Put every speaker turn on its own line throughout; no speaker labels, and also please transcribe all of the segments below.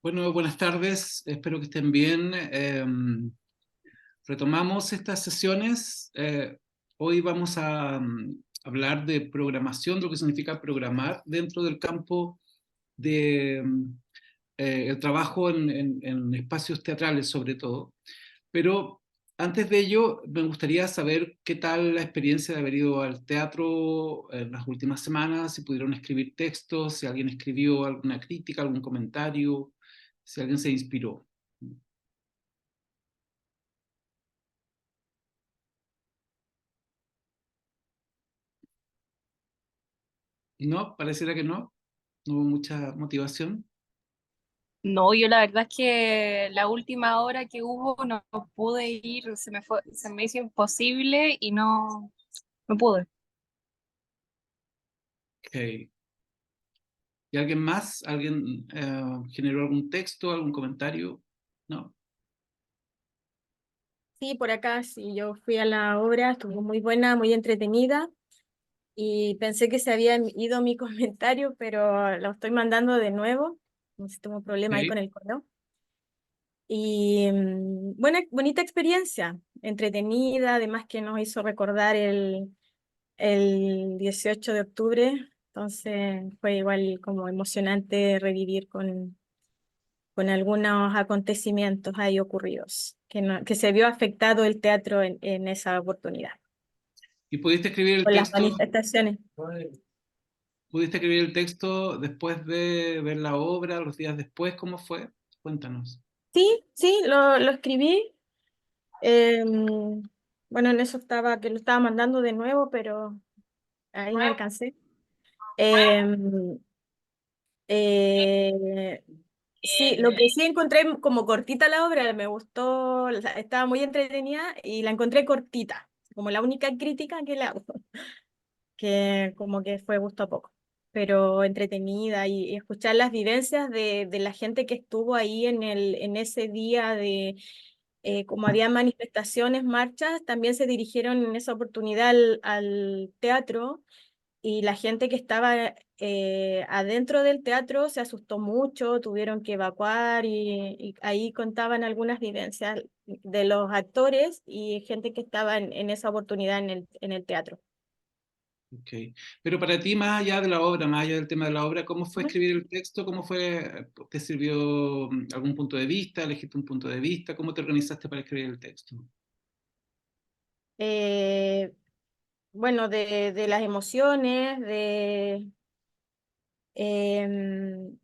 Bueno, buenas tardes, espero que estén bien. Retomamos estas sesiones. Hoy vamos a hablar de programación, de lo que significa programar dentro del campo de el trabajo en espacios teatrales sobre todo. Pero antes de ello, me gustaría saber qué tal la experiencia de haber ido al teatro en las últimas semanas, si pudieron escribir textos, si alguien escribió alguna crítica, algún comentario, si alguien se inspiró. No, pareciera que no, no hubo mucha motivación.
No, yo la verdad es que la última hora que hubo no pude ir, se me hizo imposible y no pude.
Ok. ¿Y alguien más? ¿Alguien generó algún texto, algún comentario? No.
Sí, por acá sí, yo fui a la obra, estuvo muy buena, muy entretenida y pensé que se había ido mi comentario, pero lo estoy mandando de nuevo, no sé si tuve un problema ahí
Ok.
con el correo. Y bonita experiencia, entretenida, además que nos hizo recordar el 18 de octubre, entonces fue igual como emocionante revivir con algunos acontecimientos ahí ocurridos, que se vio afectado el teatro en esa oportunidad,
¿Y pudiste escribir el
con las
texto?
manifestaciones.
¿Pudiste escribir el texto después de ver la obra, los días después? ¿Cómo fue? Cuéntanos.
Sí, sí, lo escribí. Bueno, en eso estaba, que lo estaba mandando de nuevo, pero ahí me alcancé. Em, eh, sí, lo que sí encontré como cortita la obra, me gustó, o sea, estaba muy entretenida y la encontré cortita, como la única crítica que le hago. Que como que fue gusto a poco, pero entretenida y escuchar las vivencias de la gente que estuvo ahí en ese día de, como había manifestaciones, marchas, también se dirigieron en esa oportunidad al teatro y la gente que estaba adentro del teatro se asustó mucho, tuvieron que evacuar y ahí contaban algunas vivencias de los actores y gente que estaba en esa oportunidad en el teatro.
Ok. Pero para ti, más allá de la obra, más allá del tema de la obra, ¿cómo fue escribir el texto? ¿Cómo fue? ¿Te sirvió algún punto de vista? ¿Elegiste un punto de vista? ¿Cómo te organizaste para escribir el texto?
Eh, bueno, de las emociones, em,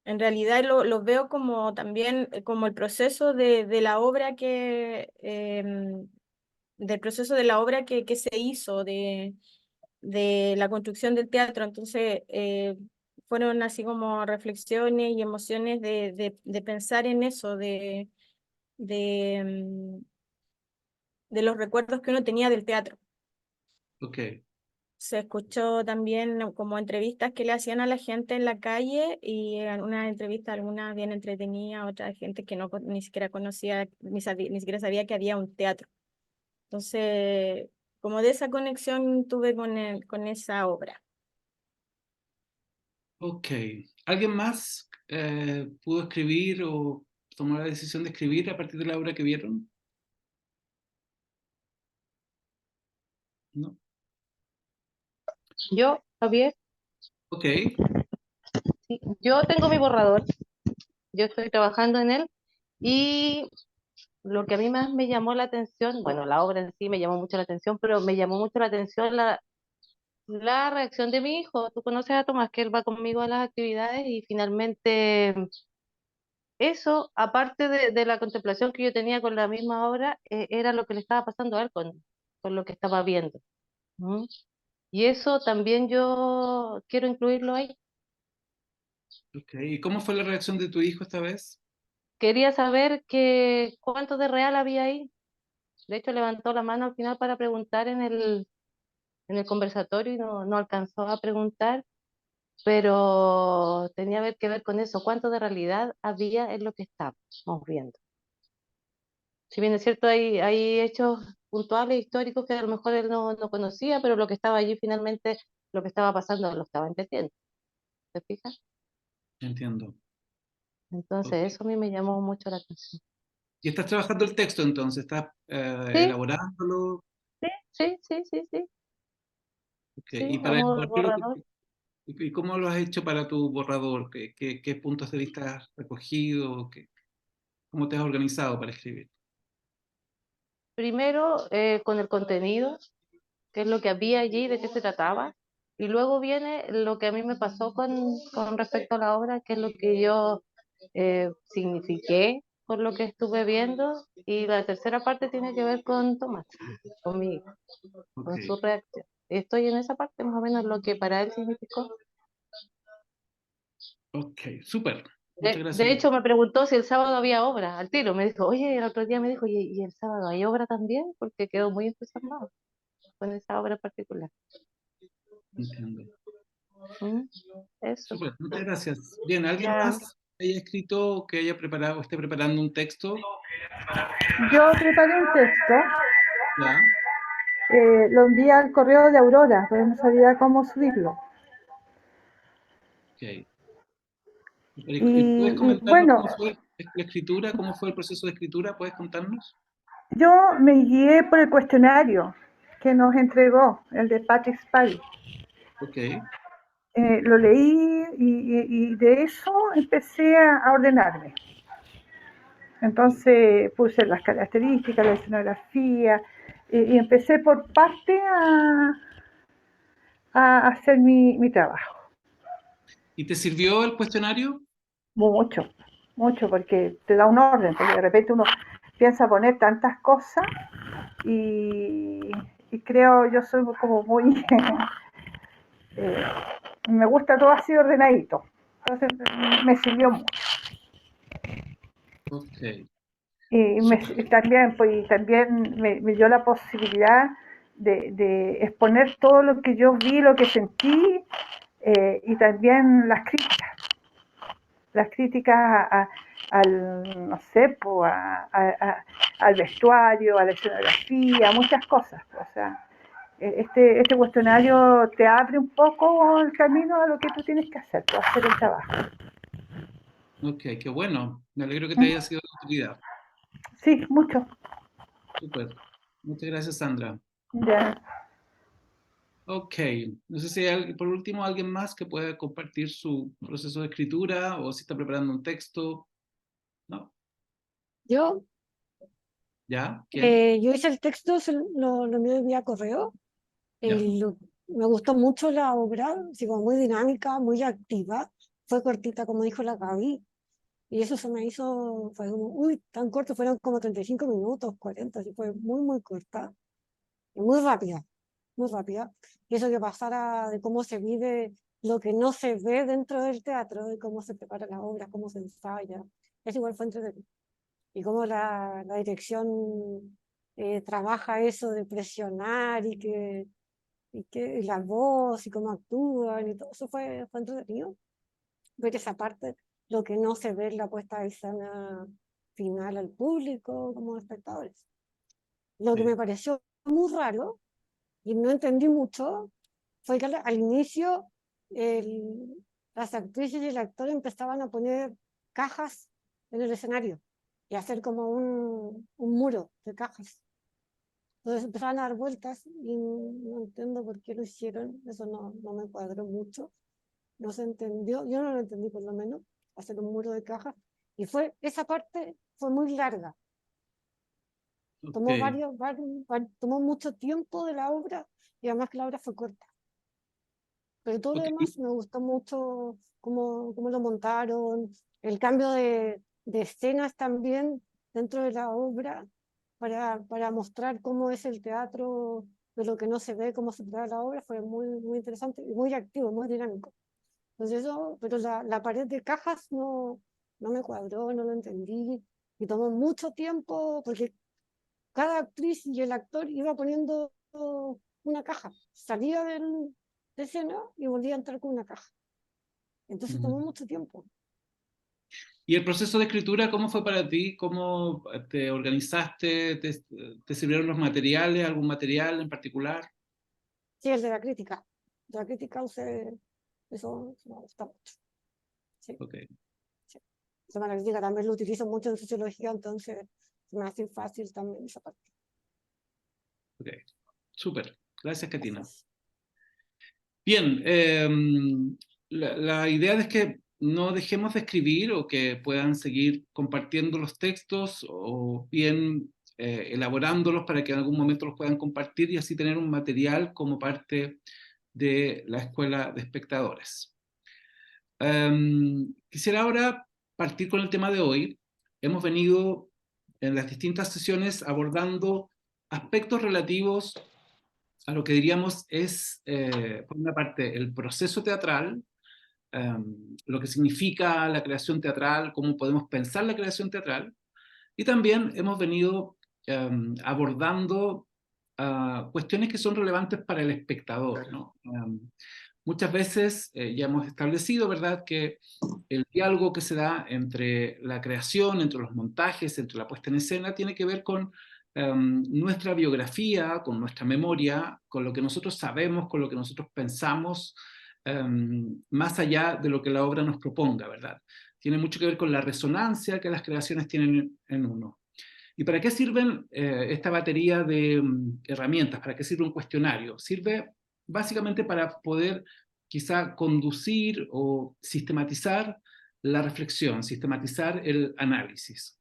en realidad lo veo como también como el proceso de la obra del proceso de la obra que se hizo, de la construcción del teatro. Entonces, fueron así como reflexiones y emociones de pensar en eso, de, em, de los recuerdos que uno tenía del teatro.
Ok,
Se escuchó también como entrevistas que le hacían a la gente en la calle y en una entrevista, alguna bien entretenida, otra gente que no, ni siquiera conocía, ni siquiera sabía que había un teatro. Entonces, como de esa conexión tuve con esa obra.
ok. ¿Alguien más pudo escribir o tomó la decisión de escribir a partir de la obra que vieron? ¿No?
Yo, Javier,
Ok,
sí, yo tengo mi borrador, yo estoy trabajando en él y lo que a mí más me llamó la atención, bueno, la obra en sí me llamó mucho la atención, pero me llamó mucho la atención la reacción de mi hijo. Tú conoces a Tomás, que él va conmigo a las actividades y finalmente eso, aparte de la contemplación que yo tenía con la misma obra, era lo que le estaba pasando a él con lo que estaba viendo. ¿Mm? Y eso también yo quiero incluirlo ahí.
ok. ¿Y cómo fue la reacción de tu hijo esta vez?
Quería saber cuánto de real había ahí. De hecho, levantó la mano al final para preguntar en el conversatorio y no alcanzó a preguntar, pero tenía que ver con eso, cuánto de realidad había en lo que estábamos viendo. Si bien es cierto, hay hechos puntuales, históricos que a lo mejor él no conocía, pero lo que estaba allí finalmente, lo que estaba pasando, lo estaba entendiendo. ¿Te fijas?
Entiendo.
Entonces,
Ok.
eso a mí me llamó mucho la atención.
¿Y estás trabajando el texto entonces? ¿Estás
Sí,
elaborándolo?
sí, sí, sí, sí,
Ok.
sí,
Y para
vamos al
elaborarlo,
borrador.
¿y cómo lo has hecho para tu borrador? ¿Qué puntos de vista has recogido? ¿Cómo te has organizado para escribir?
Primero, con el contenido, qué es lo que había allí, de qué se trataba, y luego viene lo que a mí me pasó con respecto a la obra, qué es lo que yo signifiqué por lo que estuve viendo, y la tercera parte tiene que ver con Tomás, conmigo,
Ok,
con su reacción. Estoy en esa parte, más o menos, lo que para él significó.
ok, súper. Muchas
De
gracias.
hecho, me preguntó si el sábado había obra, al tiro, me dijo, oye, el otro día me dijo, ¿y el sábado hay obra también? Porque quedó muy entusiasmado con esa obra en particular.
Entiendo.
¿Mm? Eso.
Súper, muchas gracias. Bien, ¿alguien
Ya.
más haya escrito, que haya preparado, esté preparando un texto?
Yo preparé un texto,
Ya,
lo envié al correo de Aurora, pero no sabía cómo subirlo.
ok. ¿Y puedes
Y
comentarnos
bueno,
cómo fue la escritura, cómo fue el proceso de escritura? ¿Puedes contarnos?
yo me guié por el cuestionario que nos entregó, el de Patrick Spady.
Ok,
Lo leí y de eso empecé a ordenarme. Entonces puse las características, la escenografía, y empecé por parte a hacer mi trabajo.
¿y te sirvió el cuestionario?
Mucho, mucho, porque te da un orden, porque de repente uno piensa poner tantas cosas y, y creo, yo soy como muy, eh, me gusta todo así ordenadito, entonces me sirvió mucho.
Ok,
Y
súper.
también, pues, también me dio la posibilidad de exponer todo lo que yo vi, lo que sentí, y también las críticas al, no sé, pues, al vestuario, a la escenografía, muchas cosas. O sea, este cuestionario te abre un poco el camino a lo que tú tienes que hacer, pues, hacer el trabajo.
Ok, qué bueno. Me alegro que te
¿Mm?
haya sido de utilidad.
Sí, mucho.
Súper. Muchas gracias, Sandra.
Ya.
Ok, no sé si hay por último alguien más que pueda compartir su proceso de escritura o si está preparando un texto. ¿No?
Yo,
¿Ya? ¿Quién?
yo hice el texto, lo envié vía correo.
¿Ya?
Me gustó mucho la obra, así como muy dinámica, muy activa. Fue cortita, como dijo la Gaby. Y eso se me hizo, fue como, uy, tan corto, fueron como 35 minutos, 40, así fue muy, muy corta. Y muy rápida, muy rápida. Y eso que pasara de cómo se vive lo que no se ve dentro del teatro, de cómo se prepara la obra, cómo se ensaya. Eso igual fue entretenido. Y cómo la dirección trabaja eso de presionar y la voz y cómo actúan y todo eso fue entretenido. Ver esa parte, lo que no se ve en la puesta de escena final al público como espectadores. Lo que
Sí.
me pareció muy raro y no entendí mucho fue que al inicio las actrices y el actor empezaban a poner cajas en el escenario y hacer como un muro de cajas. Entonces empezaban a dar vueltas y no entiendo por qué lo hicieron, eso no me cuadró mucho, no se entendió, yo no lo entendí por lo menos, hacer un muro de cajas. Y esa parte fue muy larga,
Ok,
tomó tomó mucho tiempo de la obra y además que la obra fue corta. Pero todo lo
ok.
demás me gustó mucho cómo lo montaron, el cambio de escenas también dentro de la obra para mostrar cómo es el teatro, de lo que no se ve, cómo se trata la obra, fue muy, muy interesante y muy activo, muy dinámico. Entonces eso, pero la pared de cajas no me cuadró, no lo entendí y tomó mucho tiempo porque cada actriz y el actor iba poniendo una caja, salía de escena y volvía a entrar con una caja. Entonces
Ujú.
tomó mucho tiempo.
¿Y el proceso de escritura, cómo fue para ti? ¿Cómo te organizaste? ¿Te sirvieron los materiales? ¿Algún material en particular?
Sí, el de la crítica. De la crítica usé, eso me gusta mucho. Sí,
Ok,
sí. sistema de la crítica también lo utilizo mucho en sociología, entonces me hace fácil también esa parte.
Ok, súper. Gracias, Katina.
Gracias.
Bien, la idea es que no dejemos de escribir o que puedan seguir compartiendo los textos o bien elaborándolos para que en algún momento los puedan compartir y así tener un material como parte de la Escuela de Espectadores. Quisiera ahora partir con el tema de hoy. Hemos venido en las distintas sesiones abordando aspectos relativos a lo que diríamos es, por una parte, el proceso teatral, lo que significa la creación teatral, cómo podemos pensar la creación teatral, y también hemos venido abordando cuestiones que son relevantes para el espectador, ¿no? Muchas veces ya hemos establecido, ¿verdad?, que el diálogo que se da entre la creación, entre los montajes, entre la puesta en escena, tiene que ver con nuestra biografía, con nuestra memoria, con lo que nosotros sabemos, con lo que nosotros pensamos, más allá de lo que la obra nos proponga, ¿verdad? Tiene mucho que ver con la resonancia que las creaciones tienen en uno. ¿Y para qué sirven esta batería de herramientas? ¿Para qué sirve un cuestionario? Sirve básicamente para poder quizá conducir o sistematizar la reflexión, sistematizar el análisis.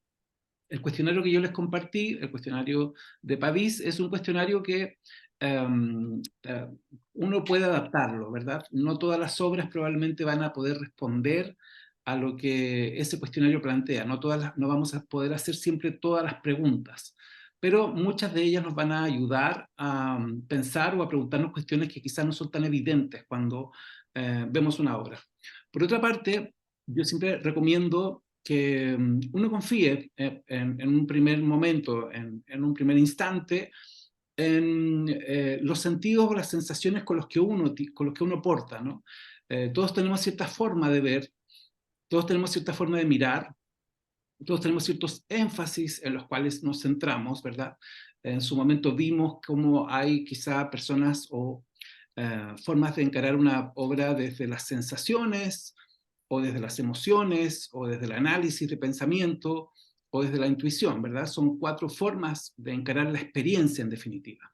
El cuestionario que yo les compartí, el cuestionario de Pavís, es un cuestionario que uno puede adaptarlo, ¿verdad? No todas las obras probablemente van a poder responder a lo que ese cuestionario plantea. No vamos a poder hacer siempre todas las preguntas, pero muchas de ellas nos van a ayudar a pensar o a preguntarnos cuestiones que quizás no son tan evidentes cuando vemos una obra. Por otra parte, yo siempre recomiendo que uno confíe en un primer momento, en un primer instante, en los sentidos o las sensaciones con los que uno porta, ¿no? Todos tenemos cierta forma de ver, todos tenemos cierta forma de mirar, todos tenemos ciertos énfasis en los cuales nos centramos, ¿verdad? En su momento vimos cómo hay quizá personas o formas de encarar una obra desde las sensaciones, o desde las emociones, o desde el análisis de pensamiento, o desde la intuición, ¿verdad? Son 4 formas de encarar la experiencia en definitiva.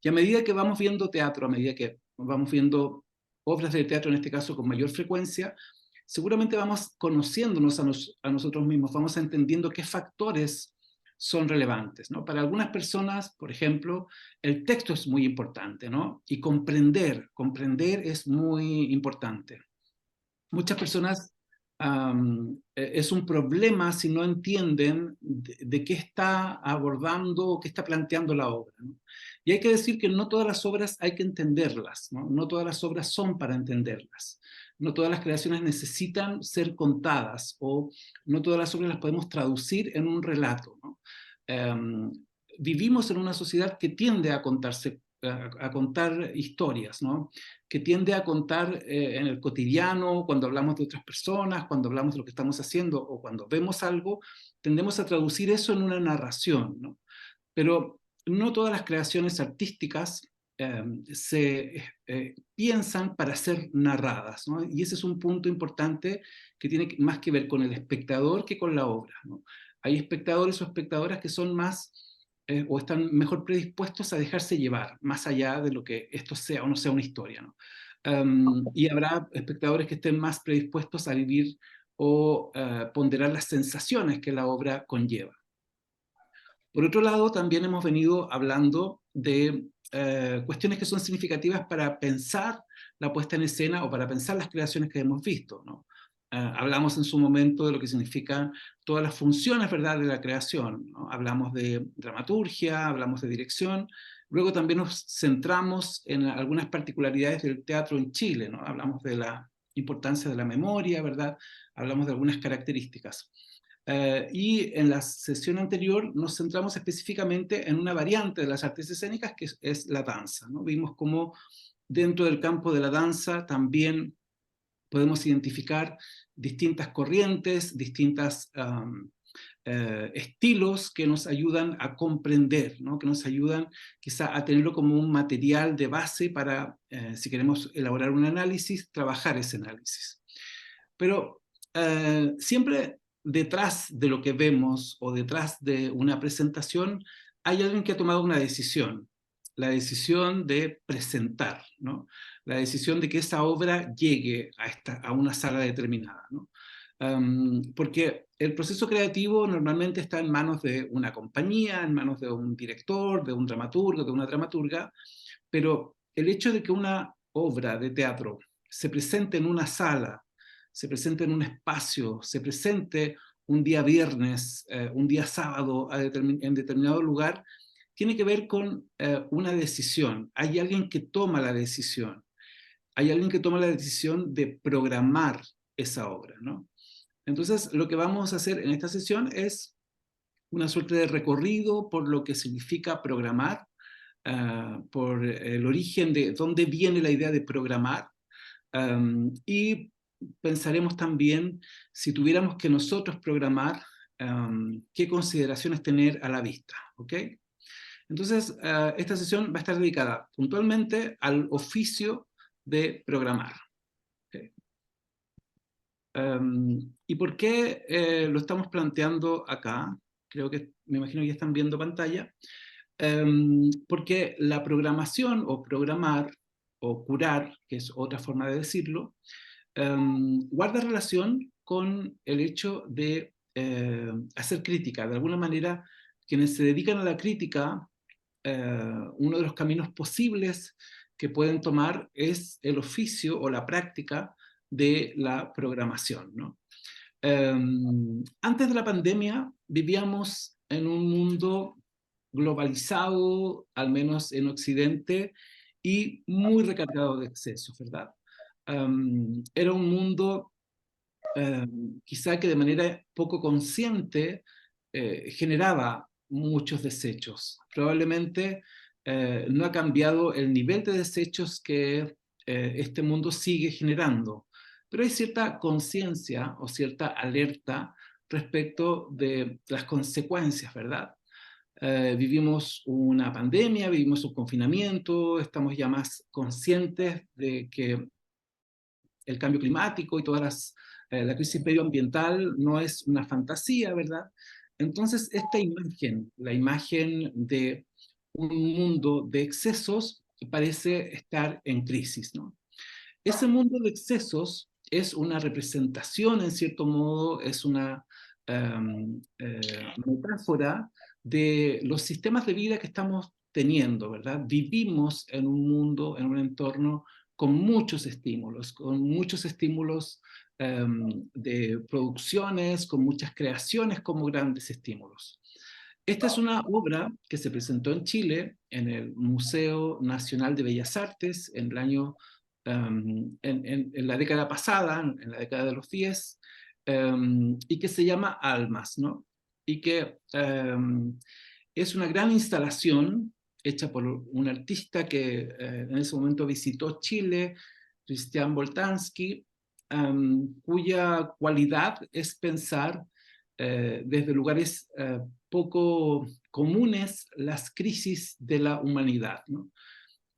Y a medida que vamos viendo teatro, a medida que vamos viendo obras de teatro en este caso con mayor frecuencia, seguramente vamos conociéndonos a nosotros mismos, vamos entendiendo qué factores son relevantes, ¿no? Para algunas personas, por ejemplo, el texto es muy importante, ¿no? Y comprender es muy importante. Muchas personas es un problema si no entienden de qué está abordando o qué está planteando la obra, ¿no? Y hay que decir que no todas las obras hay que entenderlas, ¿no? No todas las obras son para entenderlas. No todas las creaciones necesitan ser contadas o no todas las obras las podemos traducir en un relato, ¿no? Vivimos en una sociedad que tiende a contar historias, ¿no? Que tiende a contar en el cotidiano, cuando hablamos de otras personas, cuando hablamos de lo que estamos haciendo o cuando vemos algo, tendemos a traducir eso en una narración, ¿no? Pero no todas las creaciones artísticas se piensan para ser narradas, ¿no? Y ese es un punto importante que tiene más que ver con el espectador que con la obra, ¿no? Hay espectadores o espectadoras que son más o están mejor predispuestos a dejarse llevar, más allá de lo que esto sea o no sea una historia, ¿no? Y habrá espectadores que estén más predispuestos a vivir o ponderar las sensaciones que la obra conlleva. Por otro lado, también hemos venido hablando de cuestiones que son significativas para pensar la puesta en escena o para pensar las creaciones que hemos visto, ¿no? Hablamos en su momento de lo que significan todas las funciones, ¿verdad?, de la creación, ¿no? Hablamos de dramaturgia, hablamos de dirección, luego también nos centramos en algunas particularidades del teatro en Chile, ¿no? Hablamos de la importancia de la memoria, ¿verdad? Hablamos de algunas características. Y en la sesión anterior nos centramos específicamente en una variante de las artes escénicas que es la danza, ¿no? Vimos cómo dentro del campo de la danza también podemos identificar distintas corrientes, distintos estilos que nos ayudan a comprender, ¿no? Que nos ayudan quizá a tenerlo como un material de base para, si queremos elaborar un análisis, trabajar ese análisis. Pero siempre detrás de lo que vemos o detrás de una presentación hay alguien que ha tomado una decisión, la decisión de presentar, ¿no? La decisión de que esa obra llegue a una sala determinada, ¿no? Porque el proceso creativo normalmente está en manos de una compañía, en manos de un director, de un dramaturgo, de una dramaturga, pero el hecho de que una obra de teatro se presente en una sala, se presente en un espacio, se presente un día viernes, un día sábado en determinado lugar, tiene que ver con una decisión. Hay alguien que toma la decisión. Hay alguien que toma la decisión de programar esa obra, ¿no? Entonces, lo que vamos a hacer en esta sesión es una suerte de recorrido por lo que significa programar, por el origen de dónde viene la idea de programar, y pensaremos también, si tuviéramos que nosotros programar, qué consideraciones tener a la vista, ¿ok? Entonces, esta sesión va a estar dedicada puntualmente al oficio de programar. ¿Okay? ¿Y por qué lo estamos planteando acá? Creo que, me imagino que ya están viendo pantalla. Porque la programación o programar o curar, que es otra forma de decirlo, guarda relación con el hecho de hacer crítica. De alguna manera, quienes se dedican a la crítica, uno de los caminos posibles que pueden tomar es el oficio o la práctica de la programación, ¿no? Antes de la pandemia vivíamos en un mundo globalizado, al menos en Occidente, y muy recargado de excesos, ¿verdad? Era un mundo quizá que de manera poco consciente generaba muchos desechos. Probablemente no ha cambiado el nivel de desechos que este mundo sigue generando, pero hay cierta conciencia o cierta alerta respecto de las consecuencias, ¿verdad? Vivimos una pandemia, vivimos un confinamiento, estamos ya más conscientes de que el cambio climático y la crisis medioambiental no es una fantasía, ¿verdad? Entonces, esta imagen, la imagen de un mundo de excesos, parece estar en crisis, ¿no? Ese mundo de excesos es una representación, en cierto modo, es una metáfora de los sistemas de vida que estamos teniendo, ¿verdad? Vivimos en un mundo, en un entorno con muchos estímulos de producciones, con muchas creaciones como grandes estímulos. Esta es una obra que se presentó en Chile, en el Museo Nacional de Bellas Artes, en el año, en la década pasada, en la década de los 10, y que se llama Almas, ¿no? Y que es una gran instalación hecha por un artista que en ese momento visitó Chile, Christian Boltanski, cuya cualidad es pensar desde lugares poco comunes las crisis de la humanidad, ¿no?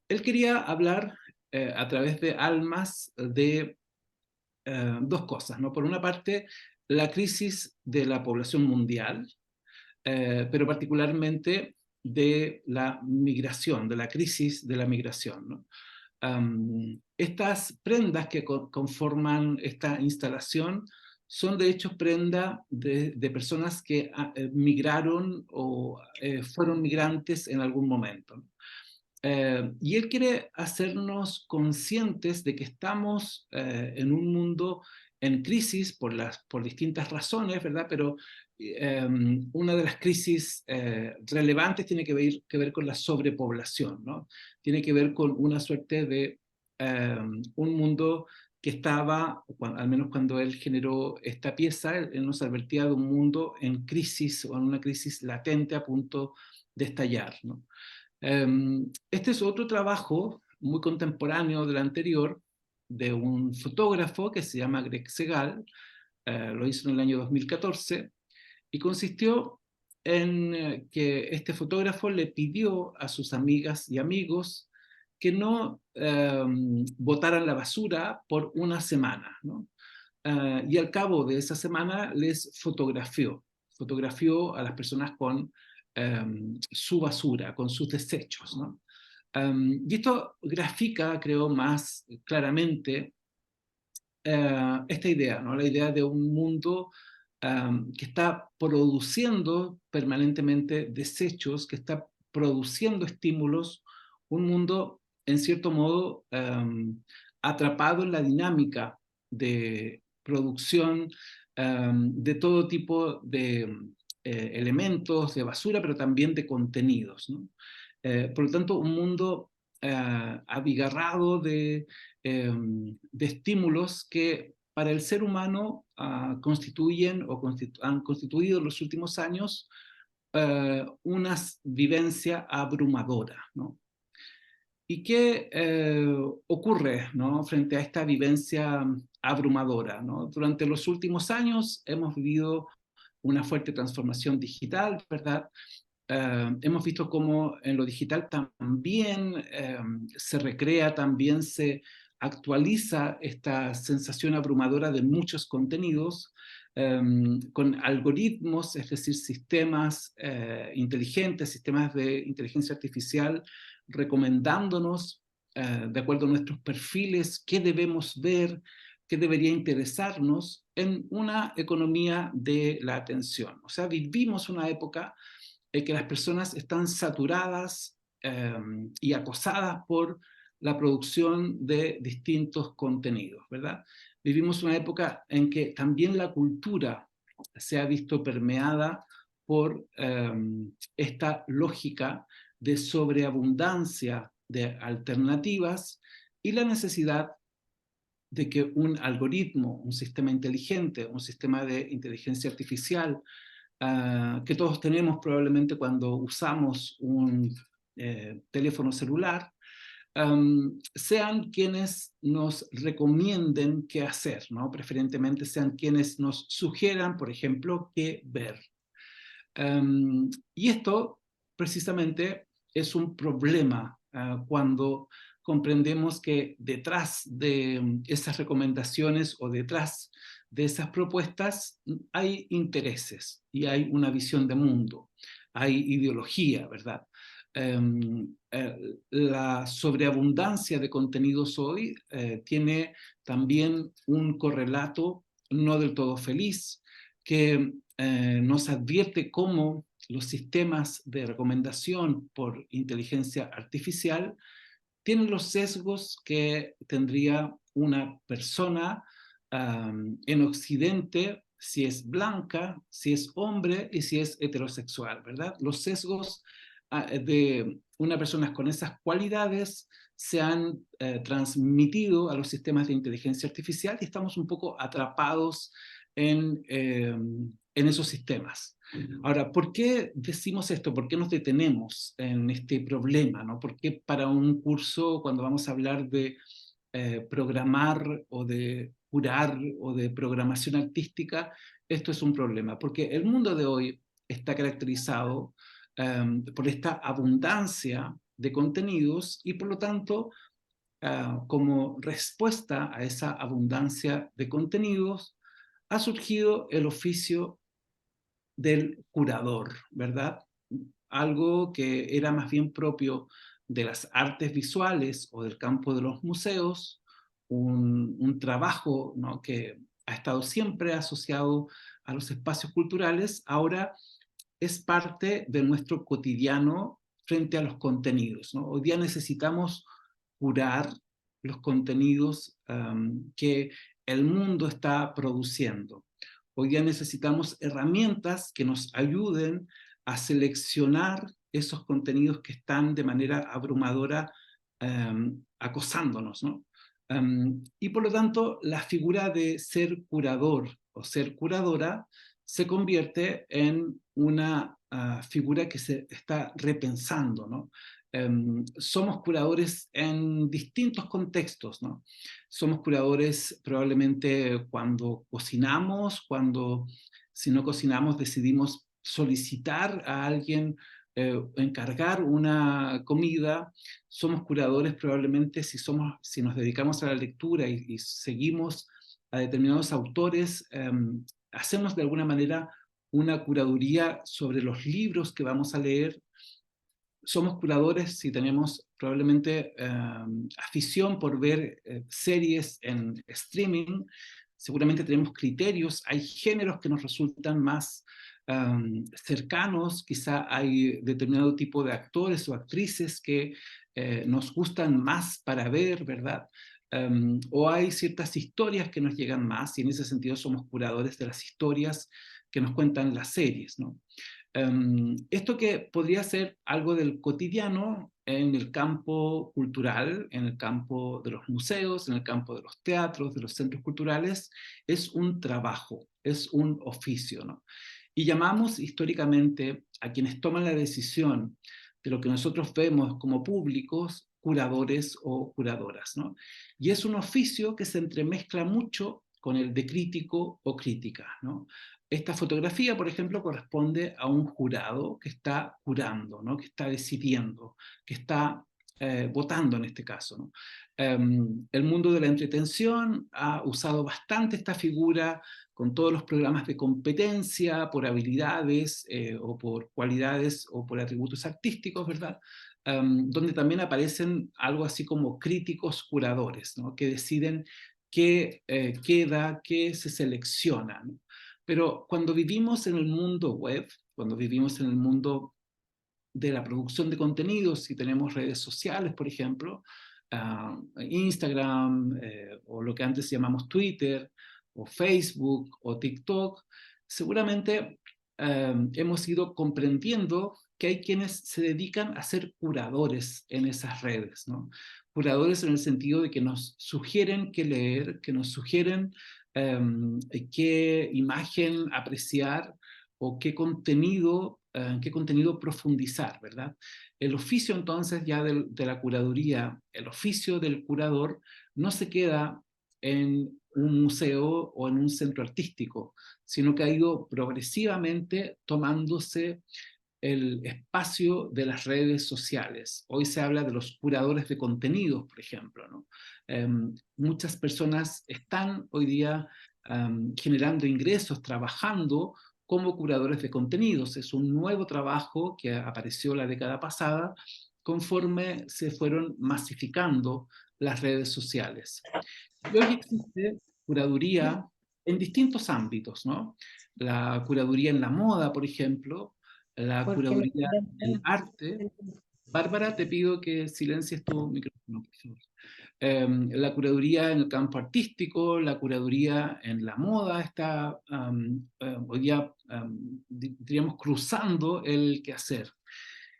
Él quería hablar a través de Almas de dos cosas, ¿no? Por una parte, la crisis de la población mundial, pero particularmente de la migración, de la crisis de la migración, ¿no? Estas prendas que conforman esta instalación son de hecho prendas de personas que migraron o fueron migrantes en algún momento, ¿no? Y él quiere hacernos conscientes de que estamos en un mundo en crisis por distintas razones, ¿verdad? Pero una de las crisis relevantes tiene que ver con la sobrepoblación, ¿no? Tiene que ver con una suerte de un mundo que estaba, al menos cuando él generó esta pieza, él nos advertía de un mundo en crisis o en una crisis latente a punto de estallar, ¿no? Este es otro trabajo muy contemporáneo del anterior, de un fotógrafo que se llama Greg Segal, lo hizo en el año 2014, y consistió en que este fotógrafo le pidió a sus amigas y amigos que no botaran la basura por una semana, ¿no? y al cabo de esa semana les fotografió a las personas con su basura, con sus desechos, ¿no? Y esto grafica, creo, más claramente esta idea, ¿no? La idea de un mundo que está produciendo permanentemente desechos, que está produciendo estímulos, un mundo, en cierto modo, atrapado en la dinámica de producción de todo tipo de elementos, de basura, pero también de contenidos, ¿no? Por lo tanto, un mundo abigarrado de estímulos que para el ser humano constituyen o han constituido en los últimos años una vivencia abrumadora, ¿no? ¿Y qué ocurre, ¿no? Frente a esta vivencia abrumadora, ¿no? Durante los últimos años hemos vivido una fuerte transformación digital, ¿verdad? Hemos visto cómo en lo digital también se recrea, también se actualiza esta sensación abrumadora de muchos contenidos con algoritmos, es decir, sistemas inteligentes, sistemas de inteligencia artificial recomendándonos de acuerdo a nuestros perfiles qué debemos ver, qué debería interesarnos en una economía de la atención. O sea, vivimos una época en que las personas están saturadas y acosadas por la producción de distintos contenidos, ¿verdad? Vivimos una época en que también la cultura se ha visto permeada por esta lógica de sobreabundancia de alternativas y la necesidad de que un algoritmo, un sistema inteligente, un sistema de inteligencia artificial, que todos tenemos probablemente cuando usamos un teléfono celular, sean quienes nos recomienden qué hacer, ¿no? Preferentemente sean quienes nos sugieran, por ejemplo, qué ver. Y esto precisamente es un problema cuando comprendemos que detrás de esas recomendaciones o detrás de esas propuestas hay intereses y hay una visión de mundo, hay ideología, ¿verdad? La sobreabundancia de contenidos hoy tiene también un correlato no del todo feliz que nos advierte cómo los sistemas de recomendación por inteligencia artificial tienen los sesgos que tendría una persona en Occidente si es blanca, si es hombre y si es heterosexual, ¿verdad? Los sesgos de una persona con esas cualidades se han transmitido a los sistemas de inteligencia artificial y estamos un poco atrapados en esos sistemas. Ahora, ¿por qué decimos esto? ¿Por qué nos detenemos en este problema, ¿no? ¿Por qué para un curso, cuando vamos a hablar de programar o de curar o de programación artística, esto es un problema? Porque el mundo de hoy está caracterizado por esta abundancia de contenidos y por lo tanto, como respuesta a esa abundancia de contenidos, ha surgido el oficio del curador, ¿verdad? Algo que era más bien propio de las artes visuales o del campo de los museos, un trabajo, ¿no?, que ha estado siempre asociado a los espacios culturales, ahora es parte de nuestro cotidiano frente a los contenidos, ¿no? Hoy día necesitamos curar los contenidos que el mundo está produciendo. Hoy día necesitamos herramientas que nos ayuden a seleccionar esos contenidos que están de manera abrumadora acosándonos, ¿no? Y por lo tanto, la figura de ser curador o ser curadora se convierte en una figura que se está repensando, ¿no? Somos curadores en distintos contextos, ¿no? Somos curadores probablemente cuando cocinamos, cuando si no cocinamos decidimos solicitar a alguien encargar una comida. Somos curadores probablemente si nos dedicamos a la lectura y seguimos a determinados autores, hacemos de alguna manera una curaduría sobre los libros que vamos a leer. Somos curadores si tenemos probablemente afición por ver series en streaming, seguramente tenemos criterios, hay géneros que nos resultan más cercanos, quizá hay determinado tipo de actores o actrices que nos gustan más para ver, ¿verdad? O hay ciertas historias que nos llegan más, y en ese sentido somos curadores de las historias que nos cuentan las series, ¿no? Esto que podría ser algo del cotidiano en el campo cultural, en el campo de los museos, en el campo de los teatros, de los centros culturales, es un trabajo, es un oficio, ¿no? Y llamamos históricamente a quienes toman la decisión de lo que nosotros vemos como públicos, curadores o curadoras, ¿no? Y es un oficio que se entremezcla mucho con el de crítico o crítica, ¿no? Esta fotografía, por ejemplo, corresponde a un jurado que está curando, ¿no? Que está decidiendo, que está votando en este caso, ¿no? El mundo de la entretención ha usado bastante esta figura con todos los programas de competencia por habilidades o por cualidades o por atributos artísticos, ¿verdad? Donde también aparecen algo así como críticos curadores, ¿no? Que deciden qué queda, qué se selecciona, ¿no? Pero cuando vivimos en el mundo web, cuando vivimos en el mundo de la producción de contenidos, si tenemos redes sociales, por ejemplo, Instagram, o lo que antes llamamos Twitter, o Facebook, o TikTok, seguramente hemos ido comprendiendo que hay quienes se dedican a ser curadores en esas redes, ¿no? Curadores en el sentido de que nos sugieren qué leer, que nos sugieren qué imagen apreciar o qué contenido profundizar, ¿verdad? El oficio entonces ya de la curaduría, el oficio del curador no se queda en un museo o en un centro artístico, sino que ha ido progresivamente tomándose el espacio de las redes sociales. Hoy se habla de los curadores de contenidos, por ejemplo, ¿no? Muchas personas están hoy día generando ingresos, trabajando como curadores de contenidos. Es un nuevo trabajo que apareció la década pasada conforme se fueron masificando las redes sociales. Y hoy existe curaduría en distintos ámbitos, ¿no? La curaduría en la moda, por ejemplo, la curaduría en el arte. Bárbara, te pido que silencies tu micrófono, por favor. La curaduría en el campo artístico, la curaduría en la moda está hoy día, diríamos, cruzando el quehacer.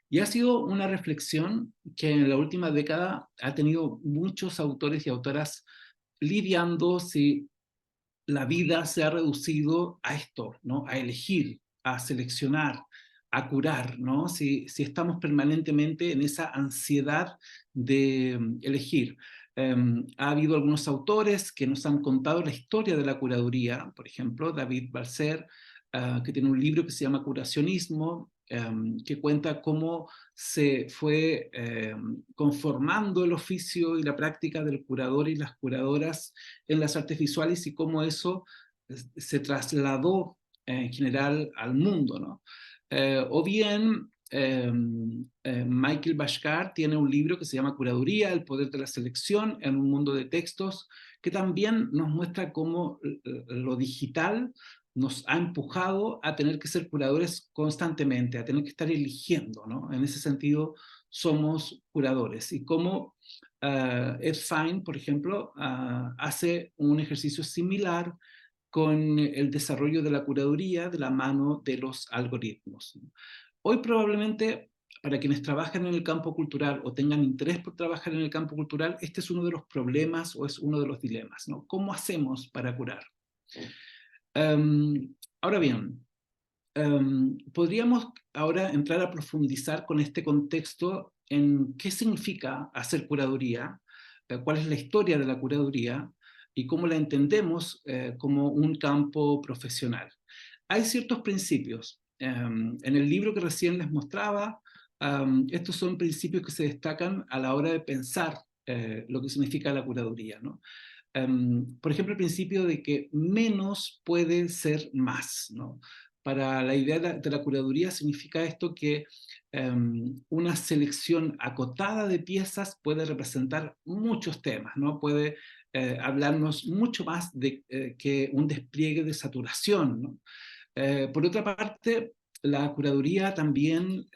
Y ha sido una reflexión que en la última década ha tenido muchos autores y autoras lidiando si la vida se ha reducido a esto, ¿no? A elegir, a seleccionar, a curar, ¿no? Si estamos permanentemente en esa ansiedad de elegir. Ha habido algunos autores que nos han contado la historia de la curaduría, por ejemplo, David Balcer, que tiene un libro que se llama Curacionismo, que cuenta cómo se fue conformando el oficio y la práctica del curador y las curadoras en las artes visuales y cómo eso se trasladó en general al mundo, ¿no? O bien Michael Bashkar tiene un libro que se llama Curaduría, el poder de la selección en un mundo de textos, que también nos muestra cómo lo digital nos ha empujado a tener que ser curadores constantemente, a tener que estar eligiendo, ¿no? En ese sentido, somos curadores. Y cómo Ed Fine, por ejemplo, hace un ejercicio similar con el desarrollo de la curaduría de la mano de los algoritmos. Hoy probablemente, para quienes trabajan en el campo cultural o tengan interés por trabajar en el campo cultural, este es uno de los problemas o es uno de los dilemas, ¿no? ¿Cómo hacemos para curar? Ahora bien, podríamos ahora entrar a profundizar con este contexto en qué significa hacer curaduría, cuál es la historia de la curaduría y cómo la entendemos como un campo profesional. Hay ciertos principios. En el libro que recién les mostraba, estos son principios que se destacan a la hora de pensar lo que significa la curaduría, ¿no? Por ejemplo, el principio de que menos puede ser más, ¿no? Para la idea de la curaduría significa esto que una selección acotada de piezas puede representar muchos temas, ¿no? Puede hablarnos mucho más de que un despliegue de saturación, ¿no? Por otra parte, la curaduría también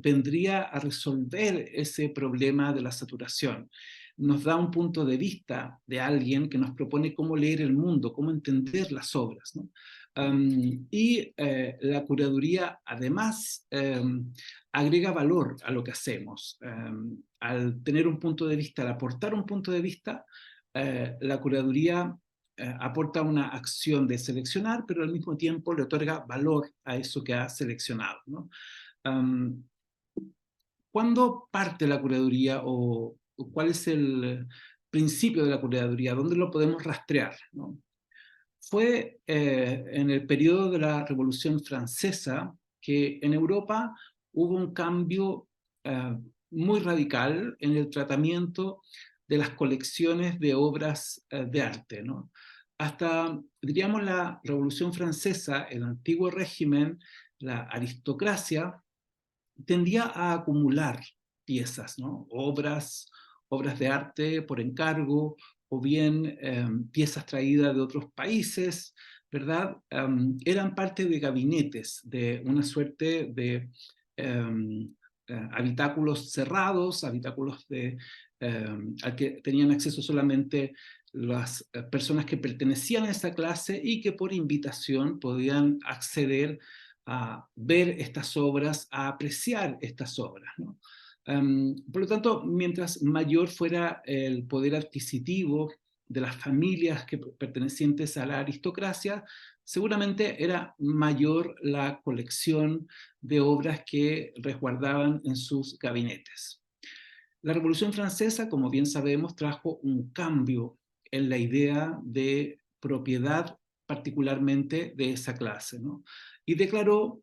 vendría a resolver ese problema de la saturación. Nos da un punto de vista de alguien que nos propone cómo leer el mundo, cómo entender las obras, ¿no? La curaduría además agrega valor a lo que hacemos. Al tener un punto de vista, al aportar un punto de vista, la curaduría aporta una acción de seleccionar, pero al mismo tiempo le otorga valor a eso que ha seleccionado, ¿no? ¿Cuándo parte la curaduría o cuál es el principio de la curaduría? ¿Dónde lo podemos rastrear, ¿no? Fue en el periodo de la Revolución Francesa que en Europa hubo un cambio muy radical en el tratamiento de las colecciones de obras de arte, ¿no? Hasta, diríamos, la Revolución Francesa, el antiguo régimen, la aristocracia, tendía a acumular piezas, ¿no? Obras de arte por encargo, o bien piezas traídas de otros países, ¿verdad? Eran parte de gabinetes, de una suerte de habitáculos cerrados, habitáculos al que tenían acceso solamente las personas que pertenecían a esa clase y que por invitación podían acceder a ver estas obras, a apreciar estas obras, ¿no? Por lo tanto, mientras mayor fuera el poder adquisitivo de las familias pertenecientes a la aristocracia, seguramente era mayor la colección de obras que resguardaban en sus gabinetes. La Revolución Francesa, como bien sabemos, trajo un cambio en la idea de propiedad, particularmente de esa clase, ¿no? Y declaró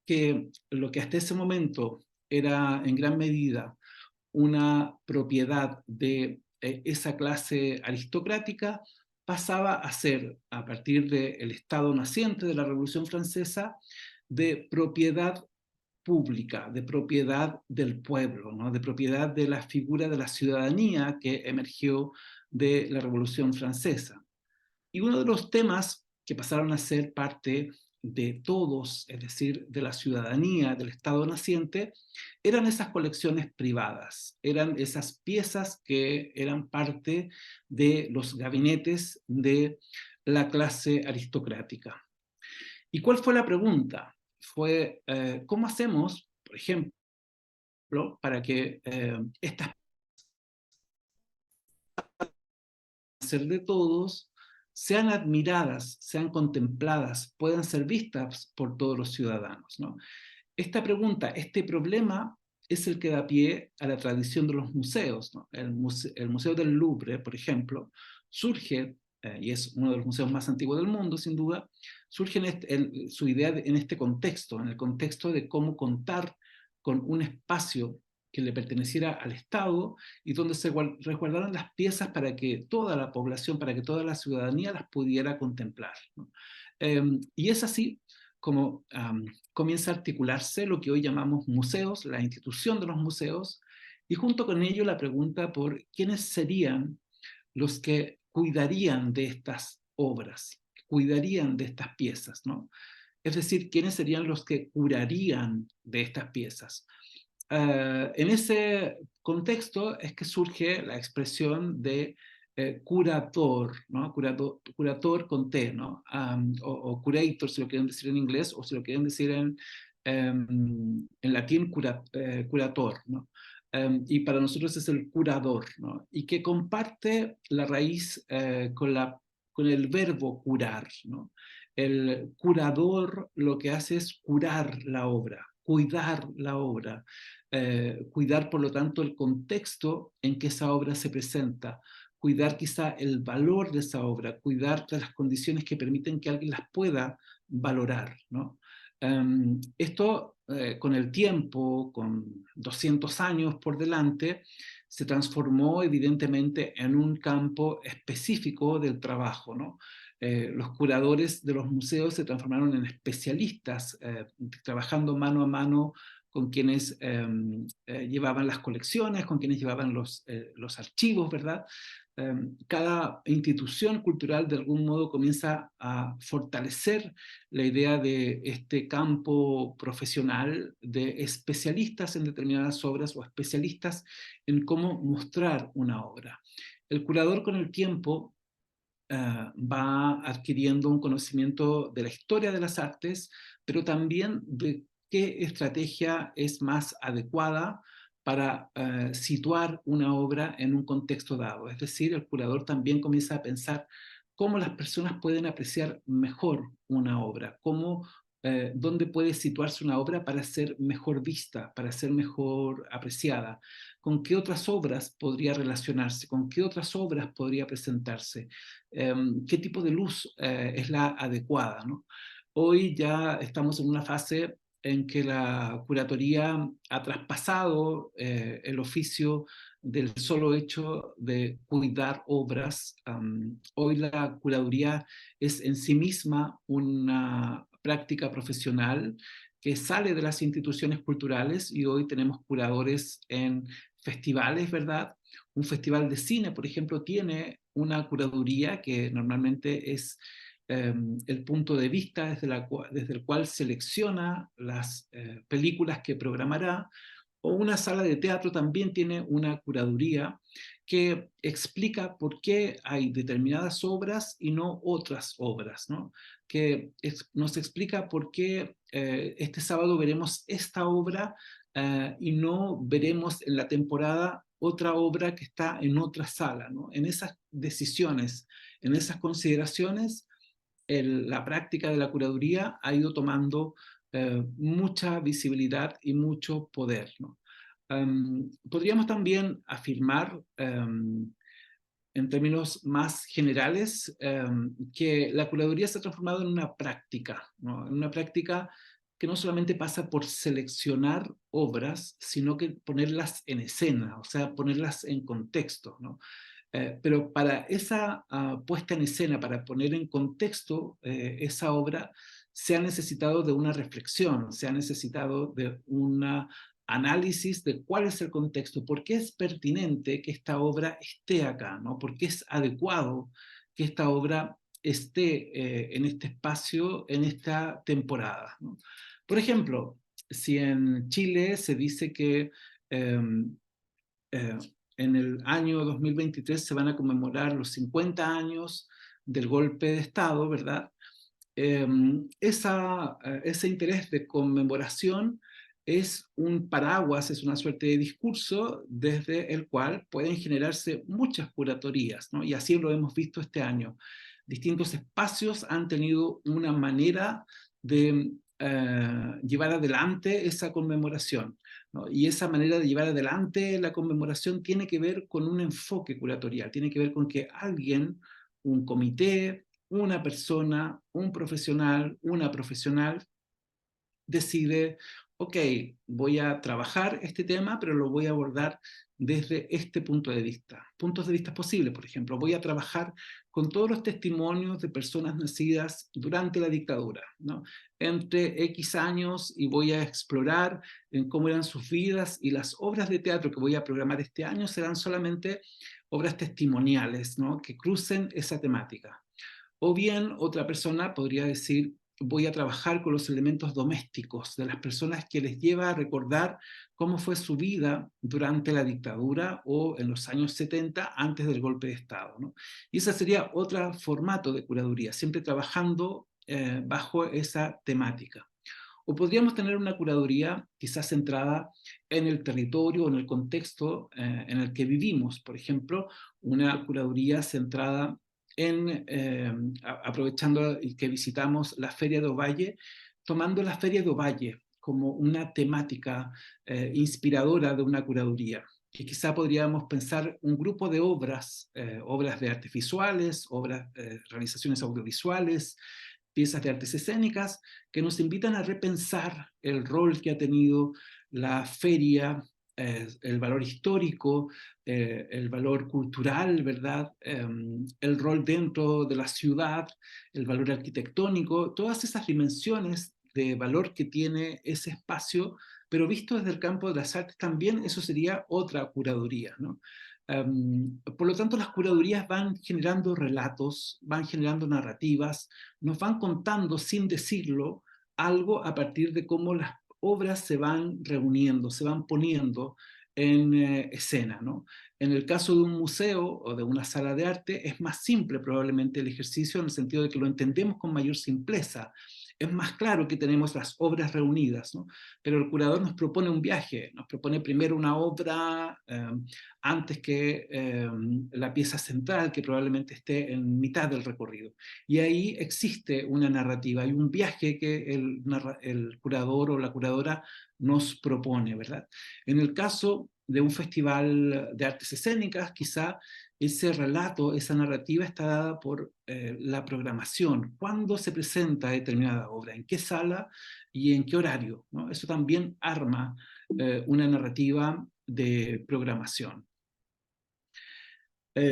que lo que hasta ese momento era en gran medida una propiedad de esa clase aristocrática, pasaba a ser, a partir del Estado naciente de la Revolución Francesa, de propiedad pública, de propiedad del pueblo, ¿no? De propiedad de la figura de la ciudadanía que emergió de la Revolución Francesa. Y uno de los temas que pasaron a ser parte de todos, es decir, de la ciudadanía, del Estado naciente, eran esas colecciones privadas, eran esas piezas que eran parte de los gabinetes de la clase aristocrática. ¿Y cuál fue la pregunta? Fue, ¿cómo hacemos, por ejemplo, para que estas ser de todos sean admiradas, sean contempladas, puedan ser vistas por todos los ciudadanos, ¿no? Esta pregunta, este problema es el que da pie a la tradición de los museos, ¿no? El Museo del Louvre, por ejemplo, surge, y es uno de los museos más antiguos del mundo, sin duda, surge su idea en este contexto, en el contexto de cómo contar con un espacio que le perteneciera al Estado y donde se resguardaran las piezas para que toda la población, para que toda la ciudadanía las pudiera contemplar, ¿no? Y es así como comienza a articularse lo que hoy llamamos museos, la institución de los museos, y junto con ello la pregunta por quiénes serían los que cuidarían de estas obras, cuidarían de estas piezas, ¿no? Es decir, quiénes serían los que curarían de estas piezas. En ese contexto es que surge la expresión de curator, ¿no? Curator con T, ¿no? O curator, si lo quieren decir en inglés, o si lo quieren decir en latín, curator, ¿no? Y para nosotros es el curador, ¿no? Y que comparte la raíz con el verbo curar, ¿no? El curador lo que hace es curar la obra, cuidar la obra, cuidar por lo tanto el contexto en que esa obra se presenta, cuidar quizá el valor de esa obra, cuidar de las condiciones que permiten que alguien las pueda valorar, ¿no? Esto con el tiempo, con 200 años por delante, se transformó evidentemente en un campo específico del trabajo, ¿no? Los curadores de los museos se transformaron en especialistas, trabajando mano a mano con quienes llevaban las colecciones, con quienes llevaban los archivos, ¿verdad? Cada institución cultural de algún modo comienza a fortalecer la idea de este campo profesional de especialistas en determinadas obras o especialistas en cómo mostrar una obra. El curador con el tiempo va adquiriendo un conocimiento de la historia de las artes, pero también de qué estrategia es más adecuada para situar una obra en un contexto dado. Es decir, el curador también comienza a pensar cómo las personas pueden apreciar mejor una obra, dónde puede situarse una obra para ser mejor vista, para ser mejor apreciada, con qué otras obras podría relacionarse, con qué otras obras podría presentarse, qué tipo de luz es la adecuada, ¿no? Hoy ya estamos en una fase en que la curatoría ha traspasado el oficio del solo hecho de cuidar obras. Hoy la curaduría es en sí misma una práctica profesional que sale de las instituciones culturales, y hoy tenemos curadores en festivales, ¿verdad? Un festival de cine, por ejemplo, tiene una curaduría que normalmente es el punto de vista desde el cual selecciona las películas que programará, o una sala de teatro también tiene una curaduría que explica por qué hay determinadas obras y no otras obras, ¿no? Que nos explica por qué este sábado veremos esta obra y no veremos en la temporada otra obra que está en otra sala, ¿no? En esas decisiones, en esas consideraciones, la práctica de la curaduría ha ido tomando mucha visibilidad y mucho poder, ¿no? Podríamos también afirmar, en términos más generales, que la curaduría se ha transformado en una práctica, ¿no? En una práctica que no solamente pasa por seleccionar obras, sino que ponerlas en escena, o sea, ponerlas en contexto, ¿no? Pero para esa puesta en escena, para poner en contexto esa obra, se ha necesitado de una reflexión, se ha necesitado de un análisis de cuál es el contexto, por qué es pertinente que esta obra esté acá, ¿no? Por qué es adecuado que esta obra esté en este espacio, en esta temporada, ¿no? Por ejemplo, si en Chile se dice que en el año 2023 se van a conmemorar los 50 años del golpe de Estado, ¿verdad? Ese interés de conmemoración es un paraguas, es una suerte de discurso desde el cual pueden generarse muchas curatorías, ¿no? Y así lo hemos visto este año. Distintos espacios han tenido una manera de llevar adelante esa conmemoración, ¿no? Y esa manera de llevar adelante la conmemoración tiene que ver con un enfoque curatorial, tiene que ver con que alguien, un comité, una persona, un profesional, una profesional, decide, ok, voy a trabajar este tema, pero lo voy a abordar desde este punto de vista. Puntos de vista posibles, por ejemplo, voy a trabajar con todos los testimonios de personas nacidas durante la dictadura, ¿no? Entre X años, y voy a explorar en cómo eran sus vidas, y las obras de teatro que voy a programar este año serán solamente obras testimoniales, ¿no? Que crucen esa temática. O bien otra persona podría decir, voy a trabajar con los elementos domésticos de las personas que les lleva a recordar cómo fue su vida durante la dictadura o en los años 70 antes del golpe de Estado, ¿no? Y ese sería otro formato de curaduría, siempre trabajando bajo esa temática. O podríamos tener una curaduría quizás centrada en el territorio o en el contexto en el que vivimos. Por ejemplo, una curaduría centrada aprovechando que visitamos la Feria de Ovalle, tomando la Feria de Ovalle como una temática inspiradora de una curaduría. Que quizá podríamos pensar un grupo de obras, obras de artes visuales, realizaciones audiovisuales, piezas de artes escénicas, que nos invitan a repensar el rol que ha tenido la feria el valor histórico, el valor cultural, ¿verdad? El rol dentro de la ciudad, el valor arquitectónico, todas esas dimensiones de valor que tiene ese espacio, pero visto desde el campo de las artes también, eso sería otra curaduría, ¿no? Por lo tanto, las curadurías van generando relatos, van generando narrativas, nos van contando sin decirlo algo a partir de cómo las obras se van reuniendo, se van poniendo en escena, ¿no? En el caso de un museo o de una sala de arte es más simple probablemente el ejercicio en el sentido de que lo entendemos con mayor simpleza. Es más claro que tenemos las obras reunidas, ¿no? Pero el curador nos propone un viaje, nos propone primero una obra antes que la pieza central, que probablemente esté en mitad del recorrido. Y ahí existe una narrativa, hay un viaje que el curador o la curadora nos propone, ¿verdad? En el caso de un festival de artes escénicas, quizá ese relato, esa narrativa está dada por la programación. ¿Cuándo se presenta determinada obra? ¿En qué sala y en qué horario? ¿No? Eso también arma una narrativa de programación.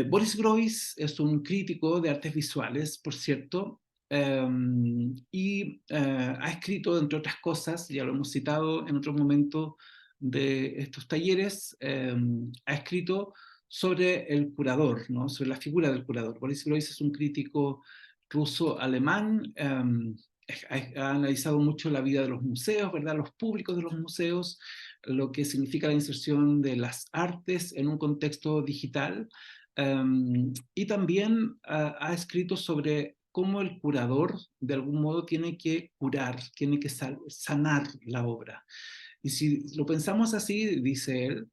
Boris Groys es un crítico de artes visuales, por cierto, y ha escrito, entre otras cosas, ya lo hemos citado en otro momento de estos talleres, ha escrito sobre el curador, ¿no? Sobre la figura del curador. Boris Groys es un crítico ruso-alemán, ha analizado mucho la vida de los museos, ¿verdad? Los públicos de los museos, lo que significa la inserción de las artes en un contexto digital. Y también ha escrito sobre cómo el curador de algún modo tiene que curar, tiene que sanar la obra. Y si lo pensamos así, dice él,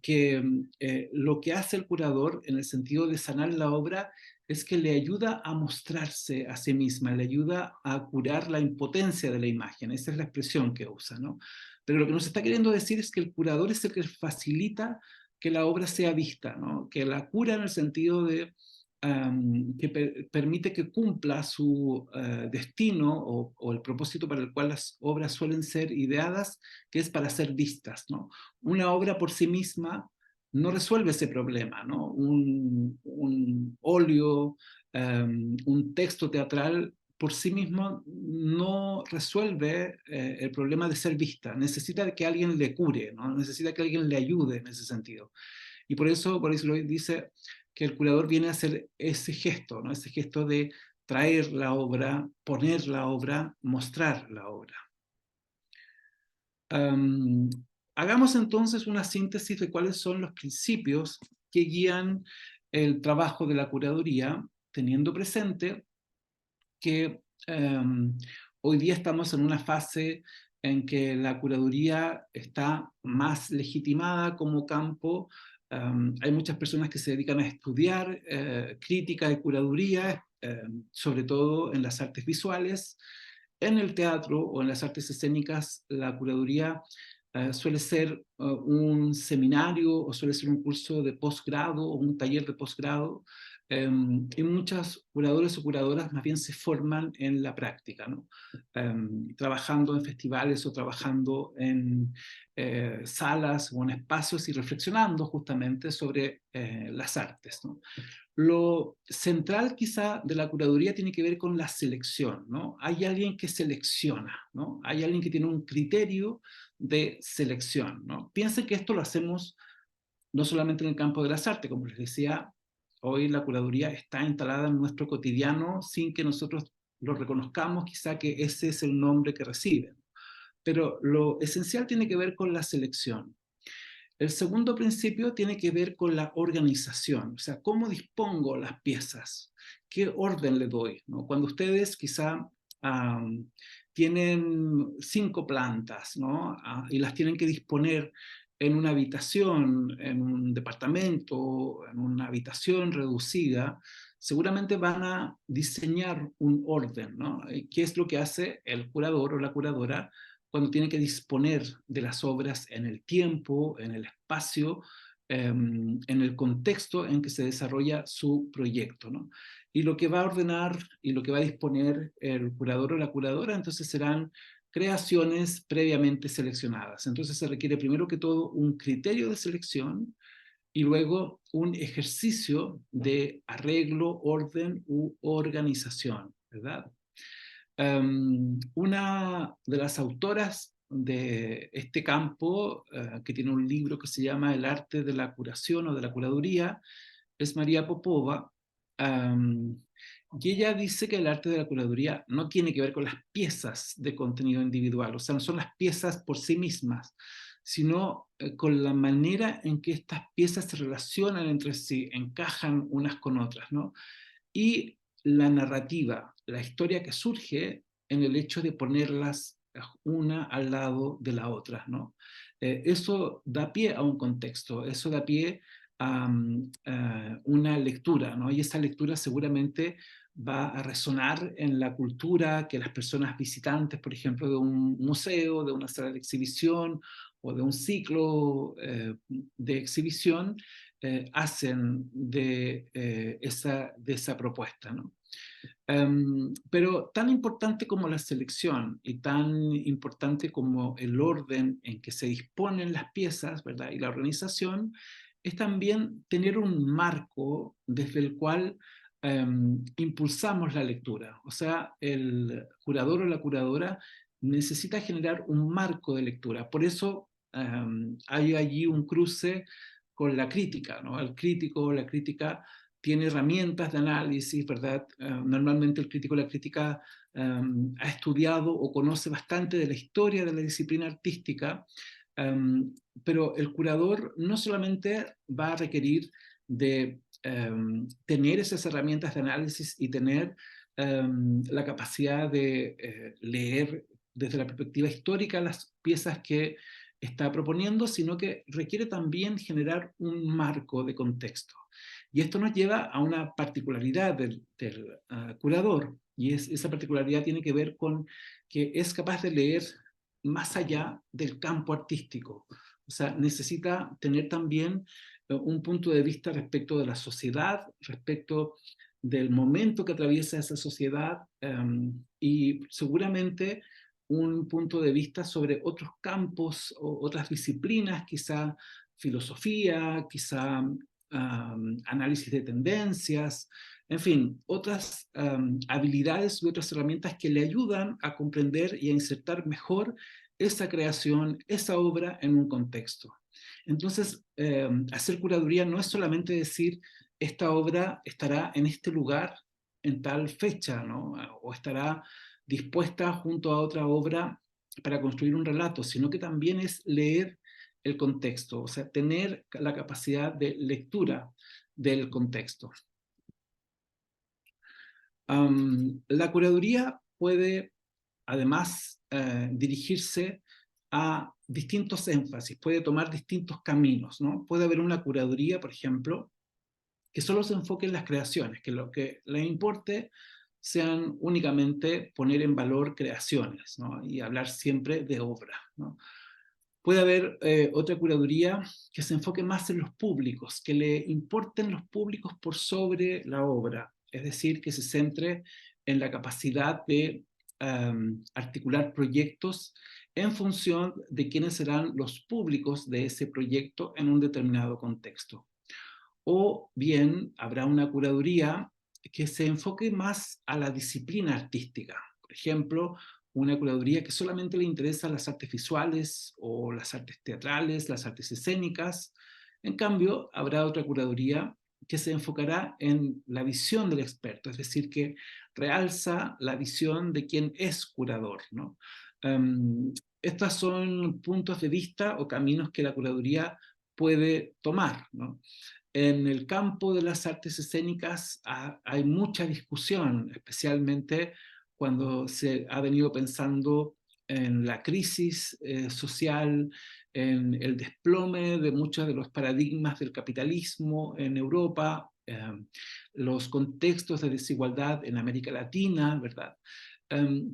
que lo que hace el curador en el sentido de sanar la obra es que le ayuda a mostrarse a sí misma, le ayuda a curar la impotencia de la imagen. Esa es la expresión que usa, ¿no? Pero lo que nos está queriendo decir es que el curador es el que facilita que la obra sea vista, ¿no? Que la cura en el sentido de que permite que cumpla su destino o el propósito para el cual las obras suelen ser ideadas, que es para ser vistas, ¿no? Una obra por sí misma no resuelve ese problema, ¿no? Un óleo, un texto teatral por sí mismo no resuelve el problema de ser vista. Necesita que alguien le cure, ¿no? Necesita que alguien le ayude en ese sentido. Y por eso Boris Groys dice que el curador viene a hacer ese gesto, ¿no? Ese gesto de traer la obra, poner la obra, mostrar la obra. Hagamos entonces una síntesis de cuáles son los principios que guían el trabajo de la curaduría, teniendo presente que hoy día estamos en una fase en que la curaduría está más legitimada como campo. Hay muchas personas que se dedican a estudiar crítica y curaduría, sobre todo en las artes visuales. En el teatro o en las artes escénicas, la curaduría suele ser un seminario o suele ser un curso de posgrado o un taller de posgrado. Y muchas curadores o curadoras más bien se forman en la práctica, ¿no? Trabajando en festivales o trabajando en salas o en espacios y reflexionando justamente sobre las artes, ¿no? Lo central quizá de la curaduría tiene que ver con la selección, ¿no? Hay alguien que selecciona, ¿no? Hay alguien que tiene un criterio de selección, ¿no? Piensen que esto lo hacemos no solamente en el campo de las artes, como les decía, hoy la curaduría está instalada en nuestro cotidiano sin que nosotros lo reconozcamos, quizá que ese es el nombre que reciben. Pero lo esencial tiene que ver con la selección. El segundo principio tiene que ver con la organización, o sea, cómo dispongo las piezas, qué orden le doy, ¿no? Cuando ustedes quizá tienen 5 plantas, ¿no? Y las tienen que disponer en una habitación, en un departamento, en una habitación reducida, seguramente van a diseñar un orden, ¿no? ¿Qué es lo que hace el curador o la curadora cuando tiene que disponer de las obras en el tiempo, en el espacio, en el contexto en que se desarrolla su proyecto, ¿no? Y lo que va a ordenar y lo que va a disponer el curador o la curadora, entonces serán creaciones previamente seleccionadas. Entonces se requiere primero que todo un criterio de selección y luego un ejercicio de arreglo, orden u organización, ¿verdad? Una de las autoras de este campo, que tiene un libro que se llama El arte de la curación o de la curaduría, es María Popova, y ella dice que el arte de la curaduría no tiene que ver con las piezas de contenido individual, o sea, no son las piezas por sí mismas, sino con la manera en que estas piezas se relacionan entre sí, encajan unas con otras, ¿no? Y la narrativa, la historia que surge en el hecho de ponerlas una al lado de la otra, ¿no? Eso da pie a un contexto, eso da pie a una lectura, ¿no? Y esa lectura seguramente va a resonar en la cultura que las personas visitantes, por ejemplo, de un museo, de una sala de exhibición o de un ciclo de exhibición, hacen de esa propuesta, ¿no? Pero tan importante como la selección y tan importante como el orden en que se disponen las piezas, ¿verdad? Y la organización, es también tener un marco desde el cual impulsamos la lectura. O sea, el curador o la curadora necesita generar un marco de lectura. Por eso hay allí un cruce con la crítica, ¿no? El crítico o la crítica tiene herramientas de análisis, ¿verdad? Normalmente el crítico o la crítica ha estudiado o conoce bastante de la historia de la disciplina artística, pero el curador no solamente va a requerir de tener esas herramientas de análisis y tener la capacidad de leer desde la perspectiva histórica las piezas que está proponiendo, sino que requiere también generar un marco de contexto. Y esto nos lleva a una particularidad del curador, y esa particularidad tiene que ver con que es capaz de leer más allá del campo artístico. O sea, necesita tener también un punto de vista respecto de la sociedad, respecto del momento que atraviesa esa sociedad, y seguramente un punto de vista sobre otros campos o otras disciplinas, quizá filosofía, quizá análisis de tendencias, en fin, otras habilidades y otras herramientas que le ayudan a comprender y a insertar mejor esa creación, esa obra en un contexto. Entonces, hacer curaduría no es solamente decir, esta obra estará en este lugar en tal fecha, ¿no? O estará dispuesta junto a otra obra para construir un relato, sino que también es leer el contexto, o sea, tener la capacidad de lectura del contexto. La curaduría puede, además, dirigirse a distintos énfasis, puede tomar distintos caminos, ¿no? Puede haber una curaduría, por ejemplo, que solo se enfoque en las creaciones, que lo que le importe sean únicamente poner en valor creaciones, ¿no? Y hablar siempre de obra, ¿no? Puede haber otra curaduría que se enfoque más en los públicos, que le importen los públicos por sobre la obra, es decir, que se centre en la capacidad de articular proyectos en función de quiénes serán los públicos de ese proyecto en un determinado contexto. O bien habrá una curaduría que se enfoque más a la disciplina artística. Por ejemplo, una curaduría que solamente le interesan las artes visuales o las artes teatrales, las artes escénicas. En cambio, habrá otra curaduría que se enfocará en la visión del experto, es decir, que realza la visión de quien es curador, ¿no? Estos son puntos de vista o caminos que la curaduría puede tomar, ¿no? En el campo de las artes escénicas hay mucha discusión, especialmente cuando se ha venido pensando en la crisis social, en el desplome de muchos de los paradigmas del capitalismo en Europa, los contextos de desigualdad en América Latina, ¿verdad?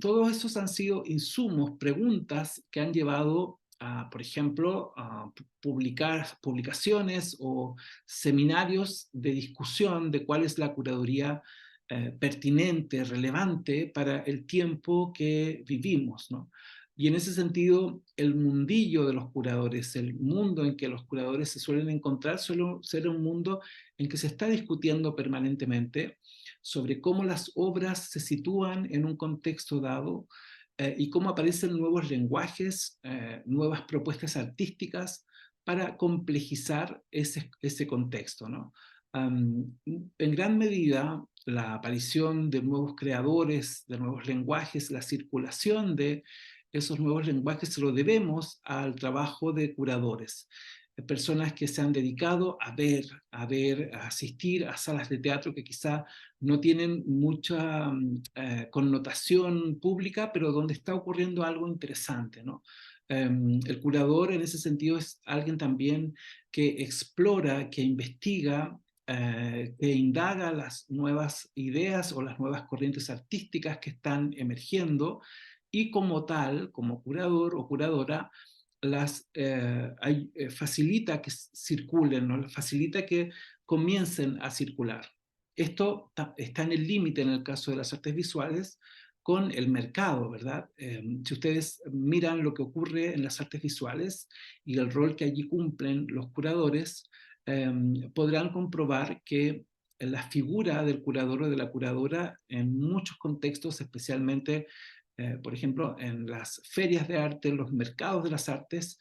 Todos esos han sido insumos, preguntas que han llevado a, por ejemplo, a publicar publicaciones o seminarios de discusión de cuál es la curaduría pertinente, relevante para el tiempo que vivimos, ¿no? Y en ese sentido, el mundillo de los curadores, el mundo en que los curadores se suelen encontrar, suele ser un mundo en que se está discutiendo permanentemente sobre cómo las obras se sitúan en un contexto dado, y cómo aparecen nuevos lenguajes, nuevas propuestas artísticas para complejizar ese contexto, ¿no? En gran medida, la aparición de nuevos creadores, de nuevos lenguajes, la circulación de esos nuevos lenguajes se lo debemos al trabajo de curadores, personas que se han dedicado a ver, a asistir a salas de teatro que quizá no tienen mucha connotación pública, pero donde está ocurriendo algo interesante, ¿no? El curador en ese sentido es alguien también que explora, que investiga, que indaga las nuevas ideas o las nuevas corrientes artísticas que están emergiendo, y como tal, como curador o curadora, facilita que circulen, ¿no? Facilita que comiencen a circular. Esto está en el límite en el caso de las artes visuales con el mercado, ¿verdad? Si ustedes miran lo que ocurre en las artes visuales y el rol que allí cumplen los curadores, podrán comprobar que la figura del curador o de la curadora en muchos contextos, especialmente por ejemplo, en las ferias de arte, en los mercados de las artes,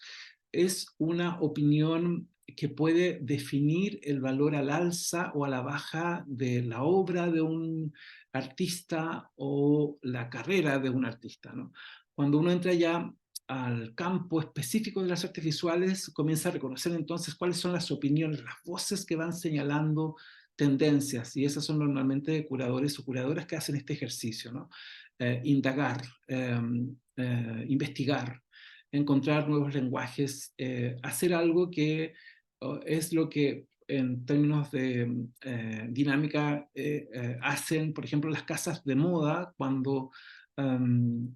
es una opinión que puede definir el valor al alza o a la baja de la obra de un artista o la carrera de un artista, ¿no? Cuando uno entra ya al campo específico de las artes visuales, comienza a reconocer entonces cuáles son las opiniones, las voces que van señalando tendencias, y esas son normalmente curadores o curadoras que hacen este ejercicio, ¿no? Indagar, investigar, encontrar nuevos lenguajes, hacer algo que es lo que en términos de dinámica hacen, por ejemplo, las casas de moda cuando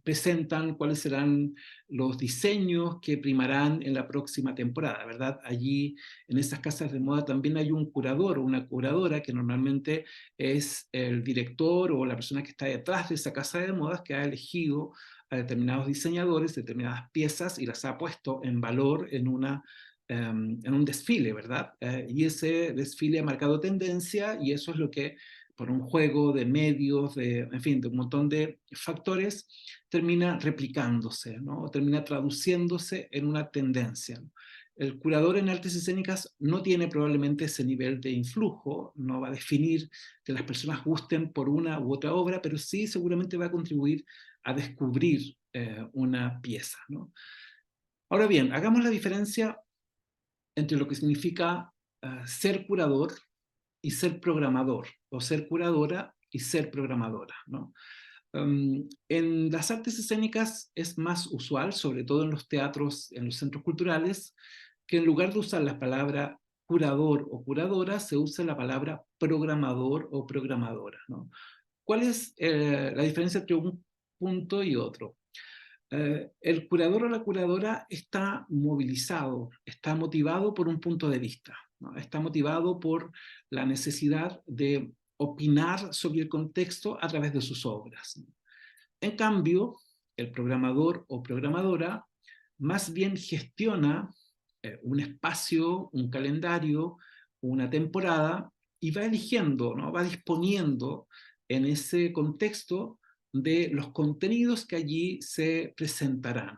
presentan cuáles serán los diseños que primarán en la próxima temporada, ¿verdad? Allí, en esas casas de moda, también hay un curador o una curadora que normalmente es el director o la persona que está detrás de esa casa de modas, que ha elegido a determinados diseñadores, determinadas piezas, y las ha puesto en valor en un desfile, ¿verdad? Y ese desfile ha marcado tendencia, y eso es lo que, por un juego de medios, en fin, de un montón de factores, termina replicándose, ¿no? Termina traduciéndose en una tendencia. El curador en artes escénicas no tiene probablemente ese nivel de influjo, no va a definir que las personas gusten por una u otra obra, pero sí seguramente va a contribuir a descubrir una pieza, ¿no? Ahora bien, hagamos la diferencia entre lo que significa ser curador y ser programador, o ser curadora y ser programadora, ¿no? En las artes escénicas es más usual, sobre todo en los teatros, en los centros culturales, que en lugar de usar la palabra curador o curadora, se usa la palabra programador o programadora, ¿no? ¿Cuál es la diferencia entre un punto y otro? El curador o la curadora está movilizado, está motivado por un punto de vista, ¿no? Está motivado por la necesidad de opinar sobre el contexto a través de sus obras. En cambio, el programador o programadora más bien gestiona un espacio, un calendario, una temporada, y va eligiendo, ¿no? Va disponiendo en ese contexto de los contenidos que allí se presentarán.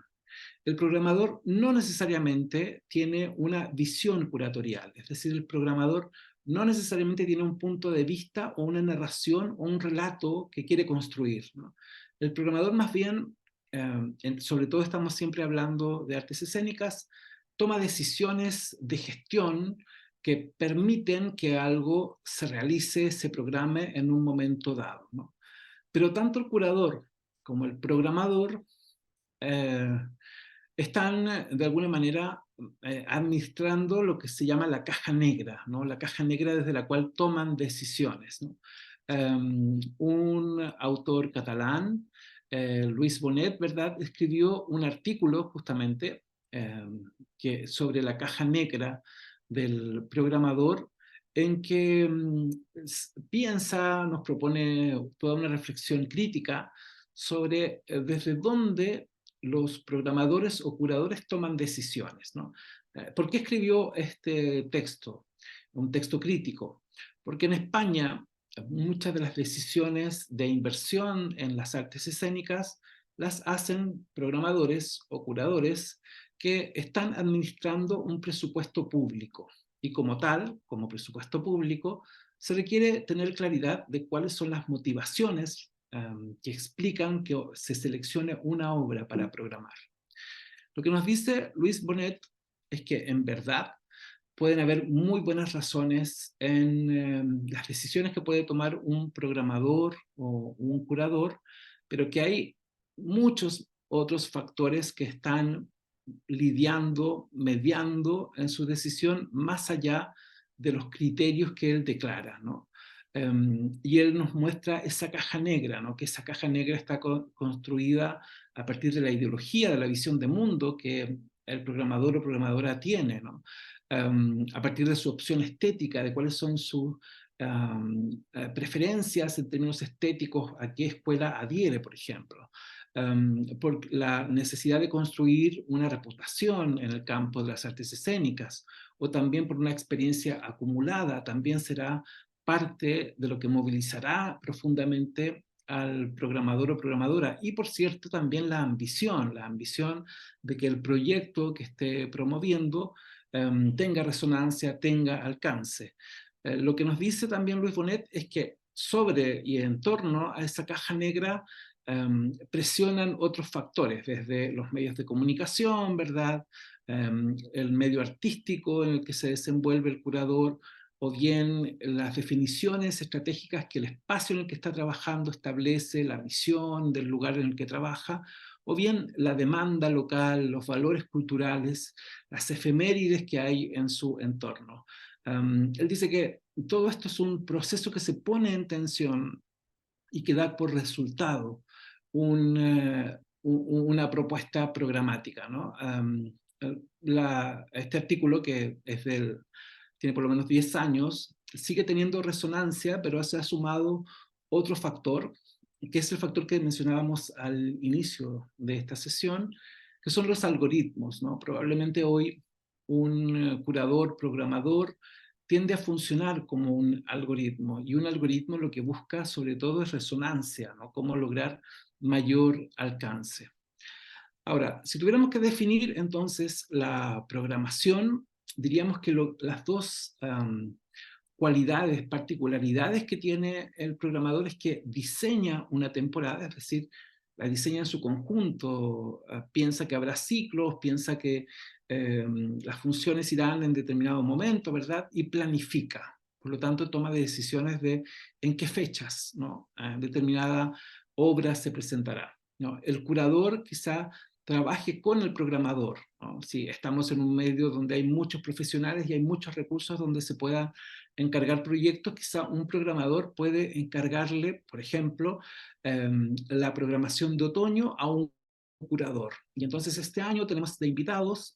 El programador no necesariamente tiene una visión curatorial, es decir, el programador no necesariamente tiene un punto de vista o una narración o un relato que quiere construir, ¿no? El programador más bien, sobre todo estamos siempre hablando de artes escénicas, toma decisiones de gestión que permiten que algo se realice, se programe en un momento dado, ¿no? Pero tanto el curador como el programador están de alguna manera administrando lo que se llama la caja negra, ¿no? La caja negra desde la cual toman decisiones, ¿no? Un autor catalán, Luis Bonet, ¿verdad?, escribió un artículo justamente sobre la caja negra del programador, en que piensa, nos propone toda una reflexión crítica sobre desde dónde los programadores o curadores toman decisiones, ¿no? ¿Por qué escribió este texto? Un texto crítico. Porque en España muchas de las decisiones de inversión en las artes escénicas las hacen programadores o curadores que están administrando un presupuesto público. Y como tal, como presupuesto público, se requiere tener claridad de cuáles son las motivaciones que explican que se seleccione una obra para programar. Lo que nos dice Luis Bonet es que en verdad pueden haber muy buenas razones en las decisiones que puede tomar un programador o un curador, pero que hay muchos otros factores que están lidiando, mediando en su decisión más allá de los criterios que él declara, ¿no? Y él nos muestra esa caja negra, ¿no? Que esa caja negra está construida a partir de la ideología, de la visión de mundo que el programador o programadora tiene, ¿no? A partir de su opción estética, de cuáles son sus preferencias en términos estéticos, a qué escuela adhiere, por ejemplo. Por la necesidad de construir una reputación en el campo de las artes escénicas, o también por una experiencia acumulada, también será parte de lo que movilizará profundamente al programador o programadora. Y por cierto, también la ambición de que el proyecto que esté promoviendo tenga resonancia, tenga alcance. Lo que nos dice también Luis Bonet es que sobre y en torno a esa caja negra presionan otros factores, desde los medios de comunicación, ¿verdad? El medio artístico en el que se desenvuelve el curador, o bien las definiciones estratégicas que el espacio en el que está trabajando establece, la visión del lugar en el que trabaja, o bien la demanda local, los valores culturales, las efemérides que hay en su entorno. Él dice que todo esto es un proceso que se pone en tensión y que da por resultado una propuesta programática, ¿no? Este artículo, que tiene por lo menos 10 años, sigue teniendo resonancia, pero se ha sumado otro factor, que es el factor que mencionábamos al inicio de esta sesión, que son los algoritmos, ¿no? Probablemente hoy un curador, programador, tiende a funcionar como un algoritmo, y un algoritmo lo que busca sobre todo es resonancia, ¿no? Cómo lograr mayor alcance. Ahora, si tuviéramos que definir entonces la programación, diríamos que las dos cualidades, particularidades que tiene el programador es que diseña una temporada, es decir, la diseña en su conjunto, piensa que habrá ciclos, piensa que las funciones irán en determinado momento, ¿verdad? Y planifica. Por lo tanto, toma decisiones de en qué fechas, ¿no? Determinada obra se presentará, ¿no? El curador quizá trabaje con el programador, ¿no? Si estamos en un medio donde hay muchos profesionales y hay muchos recursos donde se pueda encargar proyectos, quizá un programador puede encargarle, por ejemplo, la programación de otoño a un curador. Y entonces este año tenemos de invitados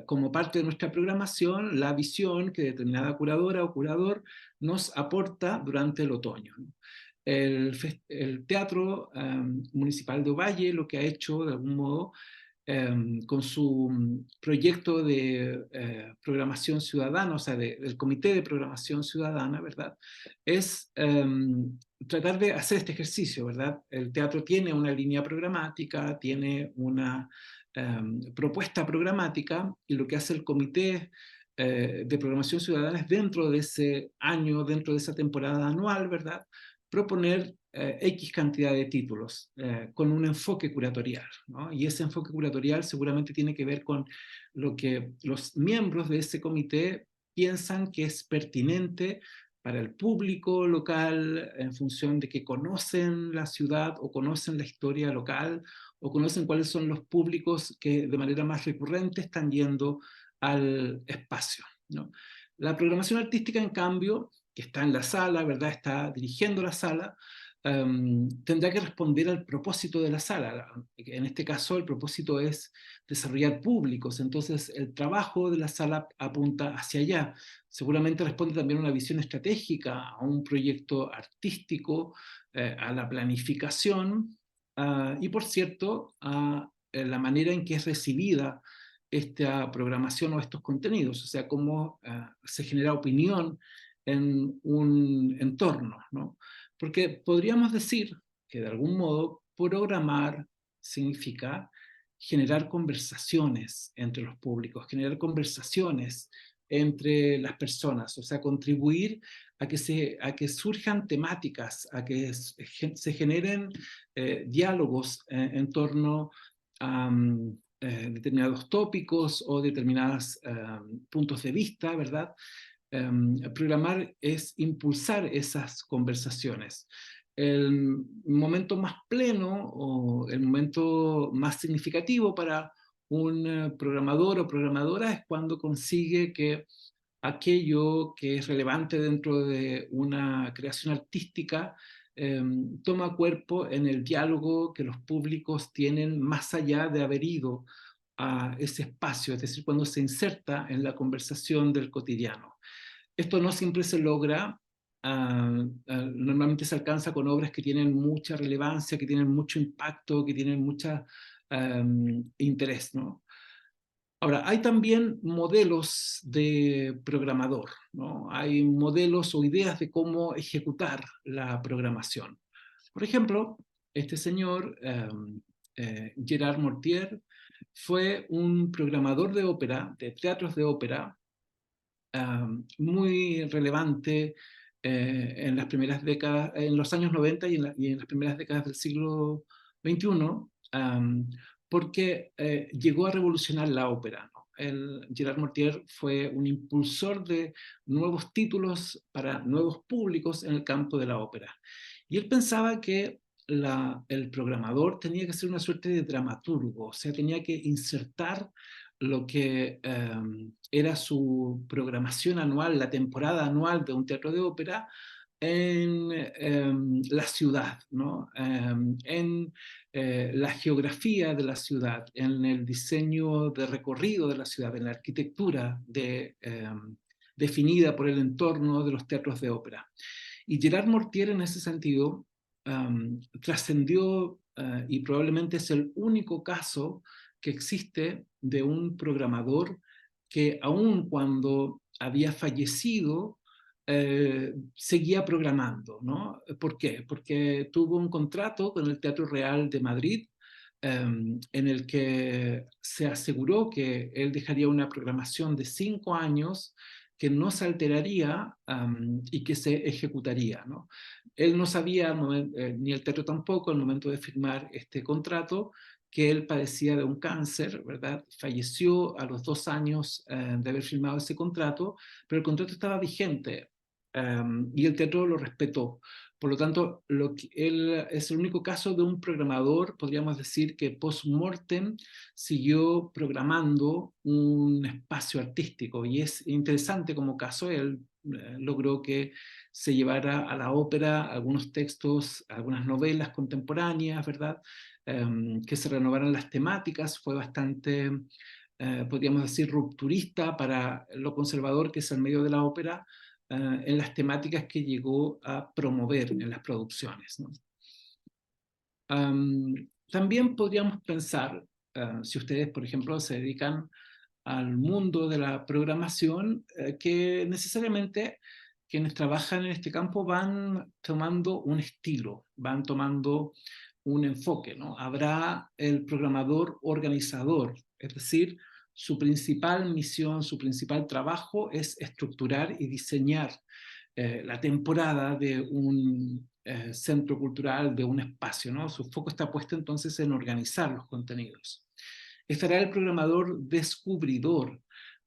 como parte de nuestra programación, la visión que determinada curadora o curador nos aporta durante el otoño, ¿no? El Teatro Municipal de Ovalle lo que ha hecho de algún modo con su proyecto de programación ciudadana, o sea, del Comité de Programación Ciudadana, ¿verdad? Es tratar de hacer este ejercicio, ¿verdad? El teatro tiene una línea programática, tiene una propuesta programática, y lo que hace el Comité de Programación Ciudadana es dentro de ese año, dentro de esa temporada anual, ¿verdad? Proponer X cantidad de títulos con un enfoque curatorial, ¿no? Y ese enfoque curatorial seguramente tiene que ver con lo que los miembros de ese comité piensan que es pertinente para el público local, en función de que conocen la ciudad o conocen la historia local o conocen cuáles son los públicos que de manera más recurrente están yendo al espacio, ¿no? La programación artística, en cambio, que está en la sala, ¿verdad? Está dirigiendo la sala, tendrá que responder al propósito de la sala. En este caso, el propósito es desarrollar públicos, entonces el trabajo de la sala apunta hacia allá. Seguramente responde también a una visión estratégica, a un proyecto artístico, a la planificación, y por cierto, la manera en que es recibida esta programación o estos contenidos, o sea, cómo se genera opinión en un entorno, ¿no? Porque podríamos decir que de algún modo programar significa generar conversaciones entre los públicos, generar conversaciones entre las personas, o sea, contribuir a que surjan temáticas, a que se generen diálogos en torno a determinados tópicos o determinados puntos de vista, ¿verdad? Programar es impulsar esas conversaciones. El momento más pleno o el momento más significativo para un programador o programadora es cuando consigue que aquello que es relevante dentro de una creación artística toma cuerpo en el diálogo que los públicos tienen más allá de haber ido a ese espacio, es decir, cuando se inserta en la conversación del cotidiano. Esto no siempre se logra, normalmente se alcanza con obras que tienen mucha relevancia, que tienen mucho impacto, que tienen mucho interés, ¿no? Ahora, hay también modelos de programador, ¿no? Hay modelos o ideas de cómo ejecutar la programación. Por ejemplo, este señor, Gerard Mortier, fue un programador de ópera, de teatros de ópera, muy relevante en las primeras décadas, en los años 90 y en las primeras décadas del siglo XXI, porque llegó a revolucionar la ópera, ¿no? Gerard Mortier fue un impulsor de nuevos títulos para nuevos públicos en el campo de la ópera. Y él pensaba que el programador tenía que ser una suerte de dramaturgo, o sea, tenía que insertar lo que era su programación anual, la temporada anual de un teatro de ópera, en la ciudad, ¿no? En la geografía de la ciudad, en el diseño de recorrido de la ciudad, en la arquitectura definida por el entorno de los teatros de ópera. Y Gerard Mortier en ese sentido trascendió y probablemente es el único caso que existe de un programador que aun cuando había fallecido seguía programando, ¿no? ¿Por qué? Porque tuvo un contrato con el Teatro Real de Madrid en el que se aseguró que él dejaría una programación de 5 años que no se alteraría y que se ejecutaría, ¿no? Él no sabía, ni el teatro tampoco, al momento de firmar este contrato, que él padecía de un cáncer, ¿verdad? Falleció a los 2 años de haber firmado ese contrato, pero el contrato estaba vigente y el teatro lo respetó. Por lo tanto, él es el único caso de un programador, podríamos decir, que post-mortem siguió programando un espacio artístico. Y es interesante como caso, él logró que se llevara a la ópera algunos textos, algunas novelas contemporáneas, ¿verdad? Que se renovaran las temáticas, fue bastante, podríamos decir, rupturista para lo conservador que es el medio de la ópera, en las temáticas que llegó a promover en las producciones, ¿no? También podríamos pensar, si ustedes, por ejemplo, se dedican al mundo de la programación, que necesariamente quienes trabajan en este campo van tomando un estilo, van tomando un enfoque, ¿no? Habrá el programador organizador, es decir, su principal misión, su principal trabajo es estructurar y diseñar la temporada de un centro cultural, de un espacio, ¿no? Su foco está puesto entonces en organizar los contenidos. Estará el programador descubridor,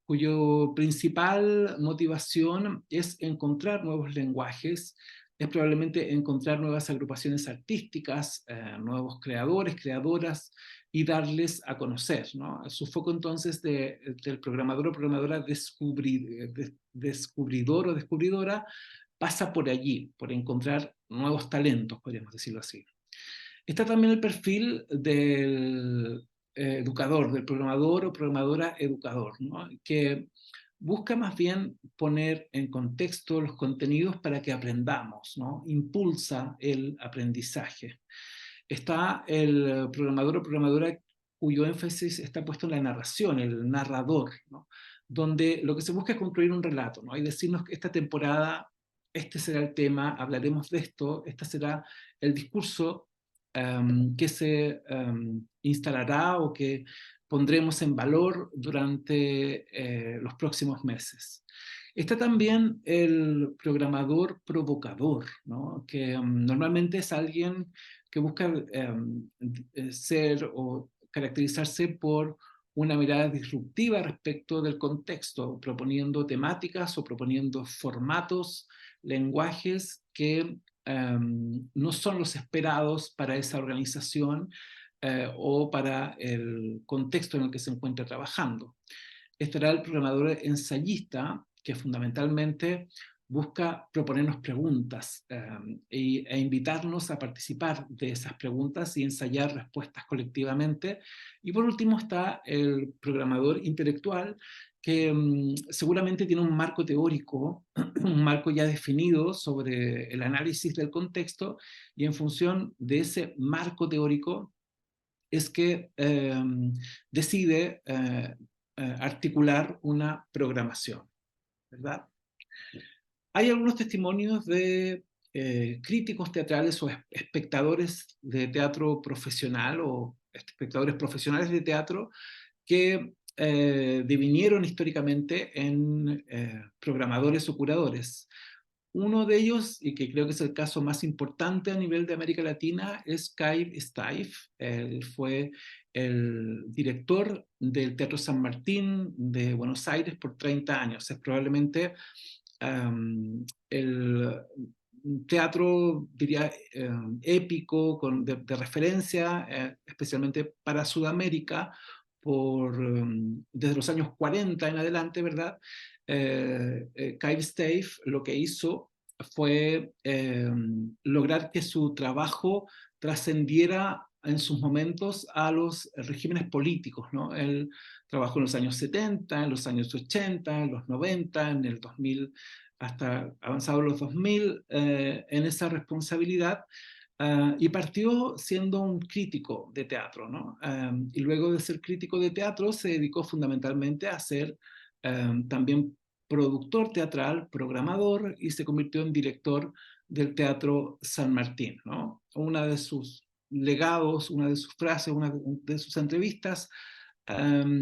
cuyo principal motivación es encontrar nuevos lenguajes, es probablemente encontrar nuevas agrupaciones artísticas, nuevos creadores, creadoras, y darles a conocer, ¿no? Su foco entonces del programador o programadora descubridor o descubridora pasa por allí, por encontrar nuevos talentos, podríamos decirlo así. Está también el perfil del educador, del programador o programadora educador, ¿no? Que busca más bien poner en contexto los contenidos para que aprendamos, ¿no? Impulsa el aprendizaje. está el programador o programadora cuyo énfasis está puesto en la narración, el narrador, ¿no? Donde lo que se busca es construir un relato, ¿no? Y decirnos que esta temporada, este será el tema, hablaremos de esto, este será el discurso que se instalará o que pondremos en valor durante los próximos meses. Está también el programador provocador, ¿no? Que normalmente es alguien que busca ser o caracterizarse por una mirada disruptiva respecto del contexto, proponiendo temáticas o proponiendo formatos, lenguajes que no son los esperados para esa organización o para el contexto en el que se encuentra trabajando. Estará el programador ensayista, que fundamentalmente busca proponernos preguntas e invitarnos a participar de esas preguntas y ensayar respuestas colectivamente. Y por último está el programador intelectual, que seguramente tiene un marco teórico, un marco ya definido sobre el análisis del contexto, y en función de ese marco teórico es que decide articular una programación, ¿verdad? Hay algunos testimonios de críticos teatrales o espectadores de teatro profesional o espectadores profesionales de teatro que devinieron históricamente en programadores o curadores. Uno de ellos, y que creo que es el caso más importante a nivel de América Latina, es Kai Staiff. Él fue el director del Teatro San Martín de Buenos Aires por 30 años. Es probablemente el teatro, diría, épico, de referencia, especialmente para Sudamérica, desde los años 40 en adelante, ¿verdad? Kai Staiff lo que hizo fue lograr que su trabajo trascendiera en sus momentos a los regímenes políticos, ¿no? Él trabajó en los años 70, en los años 80, en los 90, en el 2000, hasta avanzados los 2000, en esa responsabilidad. Y partió siendo un crítico de teatro, ¿no? Y luego de ser crítico de teatro se dedicó fundamentalmente a ser también productor teatral, programador, y se convirtió en director del Teatro San Martín, ¿no? Una de sus legados, una de sus frases, una de sus entrevistas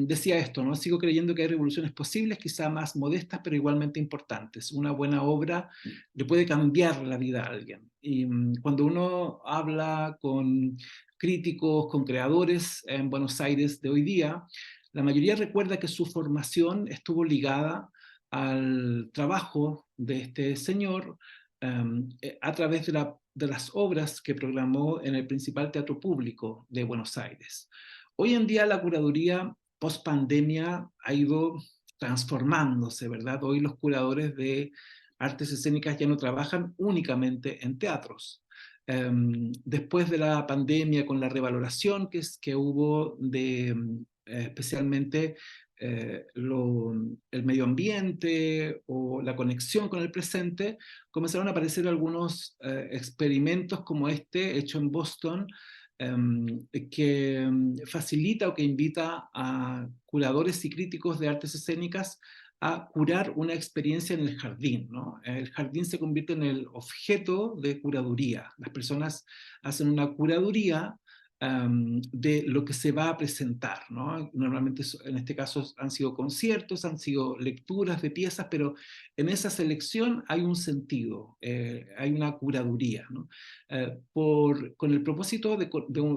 decía esto, ¿no? Sigo creyendo que hay revoluciones posibles, quizá más modestas, pero igualmente importantes. Una buena obra le puede cambiar la vida a alguien. Y cuando uno habla con críticos, con creadores en Buenos Aires de hoy día, la mayoría recuerda que su formación estuvo ligada al trabajo de este señor a través de las obras que programó en el principal teatro público de Buenos Aires. Hoy en día la curaduría post-pandemia ha ido transformándose, ¿verdad? Hoy los curadores de artes escénicas ya no trabajan únicamente en teatros. Después de la pandemia, con la revaloración que hubo de especialmente el medio ambiente o la conexión con el presente, comenzaron a aparecer algunos experimentos como este, hecho en Boston, que facilita o que invita a curadores y críticos de artes escénicas a curar una experiencia en el jardín, ¿no? El jardín se convierte en el objeto de curaduría. Las personas hacen una curaduría de lo que se va a presentar, ¿no? Normalmente en este caso han sido conciertos, han sido lecturas de piezas, pero en esa selección hay un sentido, hay una curaduría, ¿no? Con el propósito de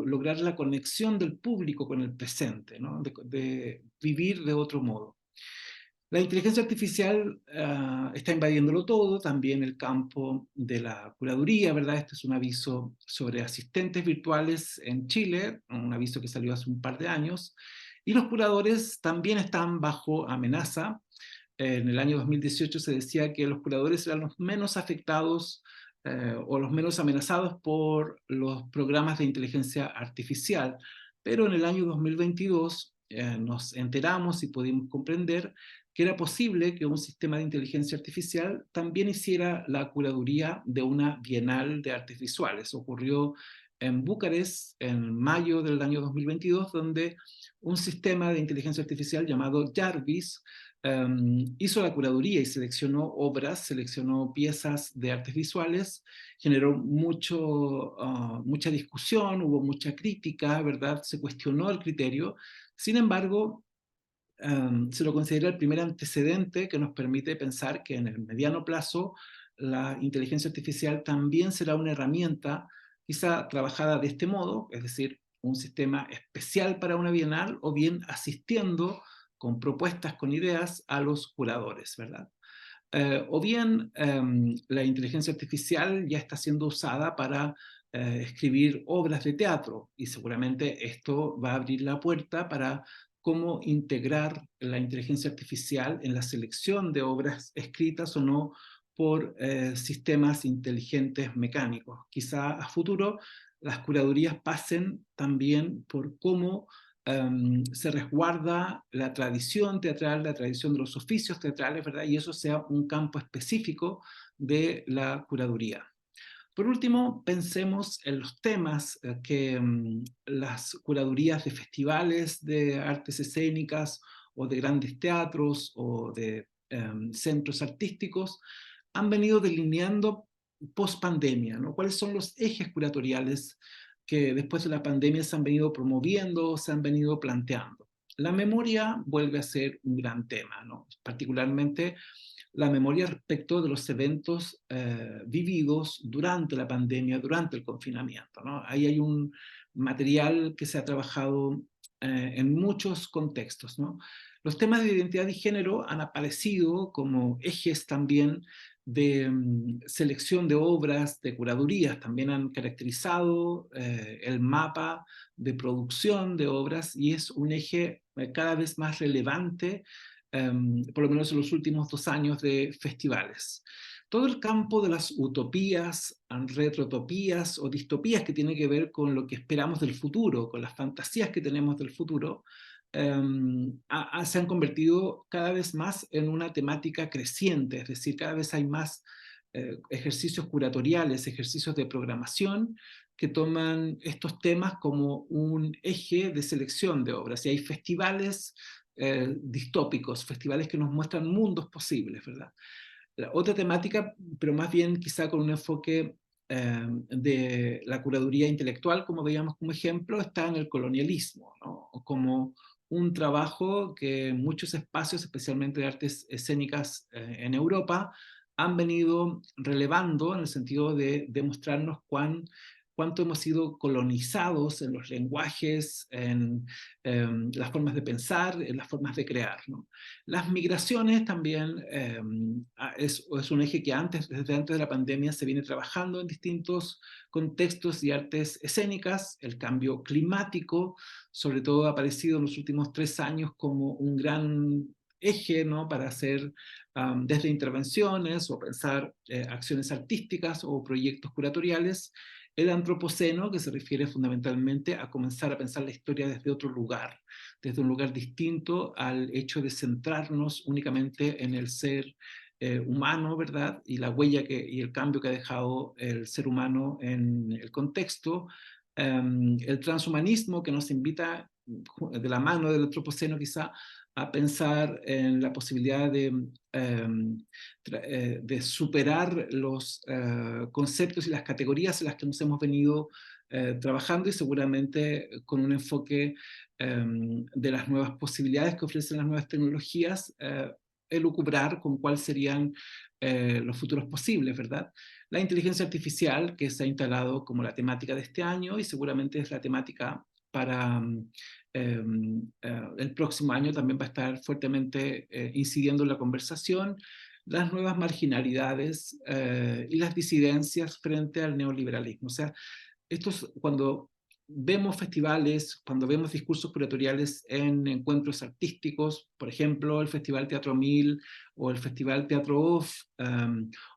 lograr la conexión del público con el presente, ¿no? De vivir de otro modo. La inteligencia artificial está invadiéndolo todo, también el campo de la curaduría, ¿verdad? Este es un aviso sobre asistentes virtuales en Chile, un aviso que salió hace un par de años, y los curadores también están bajo amenaza. En el año 2018 se decía que los curadores eran los menos afectados o los menos amenazados por los programas de inteligencia artificial, pero en el año 2022 nos enteramos y pudimos comprender que era posible que un sistema de inteligencia artificial también hiciera la curaduría de una bienal de artes visuales. Ocurrió en Bucarest en mayo del año 2022, donde un sistema de inteligencia artificial llamado Jarvis hizo la curaduría y seleccionó obras, seleccionó piezas de artes visuales, generó mucha discusión, hubo mucha crítica, ¿verdad? Se cuestionó el criterio. Sin embargo, se lo considera el primer antecedente que nos permite pensar que en el mediano plazo la inteligencia artificial también será una herramienta quizá trabajada de este modo, es decir, un sistema especial para una bienal o bien asistiendo con propuestas, con ideas a los curadores, ¿verdad? O bien la inteligencia artificial ya está siendo usada para escribir obras de teatro y seguramente esto va a abrir la puerta para cómo integrar la inteligencia artificial en la selección de obras escritas o no por sistemas inteligentes mecánicos. Quizá a futuro las curadurías pasen también por cómo se resguarda la tradición teatral, la tradición de los oficios teatrales, ¿verdad? Y eso sea un campo específico de la curaduría. Por último, pensemos en los temas que las curadurías de festivales de artes escénicas o de grandes teatros o de centros artísticos han venido delineando post pandemia, ¿no? ¿Cuáles son los ejes curatoriales que después de la pandemia se han venido promoviendo, se han venido planteando? La memoria vuelve a ser un gran tema, ¿no? Particularmente la memoria respecto de los eventos vividos durante la pandemia, durante el confinamiento, ¿no? Ahí hay un material que se ha trabajado en muchos contextos, ¿no? Los temas de identidad y género han aparecido como ejes también de selección de obras, de curadurías, también han caracterizado el mapa de producción de obras y es un eje cada vez más relevante, por lo menos en los últimos 2 años de festivales. Todo el campo de las utopías, retrotopías o distopías que tiene que ver con lo que esperamos del futuro, con las fantasías que tenemos del futuro, se han convertido cada vez más en una temática creciente, es decir, cada vez hay más ejercicios curatoriales, ejercicios de programación que toman estos temas como un eje de selección de obras. Y hay festivales distópicos, festivales que nos muestran mundos posibles, ¿verdad? La otra temática, pero más bien quizá con un enfoque de la curaduría intelectual, como veíamos como ejemplo, está en el colonialismo, ¿no? Como un trabajo que muchos espacios, especialmente de artes escénicas en Europa, han venido relevando en el sentido de demostrarnos cuánto hemos sido colonizados en los lenguajes, en las formas de pensar, en las formas de crear, ¿no? Las migraciones también es un eje que desde antes de la pandemia se viene trabajando en distintos contextos y artes escénicas. El cambio climático, sobre todo, ha aparecido en los últimos 3 años como un gran eje, ¿no? Para hacer desde intervenciones o pensar acciones artísticas o proyectos curatoriales. El antropoceno, que se refiere fundamentalmente a comenzar a pensar la historia desde otro lugar, desde un lugar distinto al hecho de centrarnos únicamente en el ser humano, ¿verdad? Y la huella y el cambio que ha dejado el ser humano en el contexto. El transhumanismo, que nos invita de la mano del antropoceno quizá a pensar en la posibilidad de superar los conceptos y las categorías en las que nos hemos venido trabajando y seguramente con un enfoque de las nuevas posibilidades que ofrecen las nuevas tecnologías, elucubrar con cuáles serían los futuros posibles, ¿verdad? La inteligencia artificial, que se ha instalado como la temática de este año y seguramente es la temática para el próximo año, también va a estar fuertemente incidiendo en la conversación, las nuevas marginalidades y las disidencias frente al neoliberalismo. O sea, cuando vemos festivales, cuando vemos discursos curatoriales en encuentros artísticos, por ejemplo, el Festival Teatro 1000 o el Festival Teatro Off,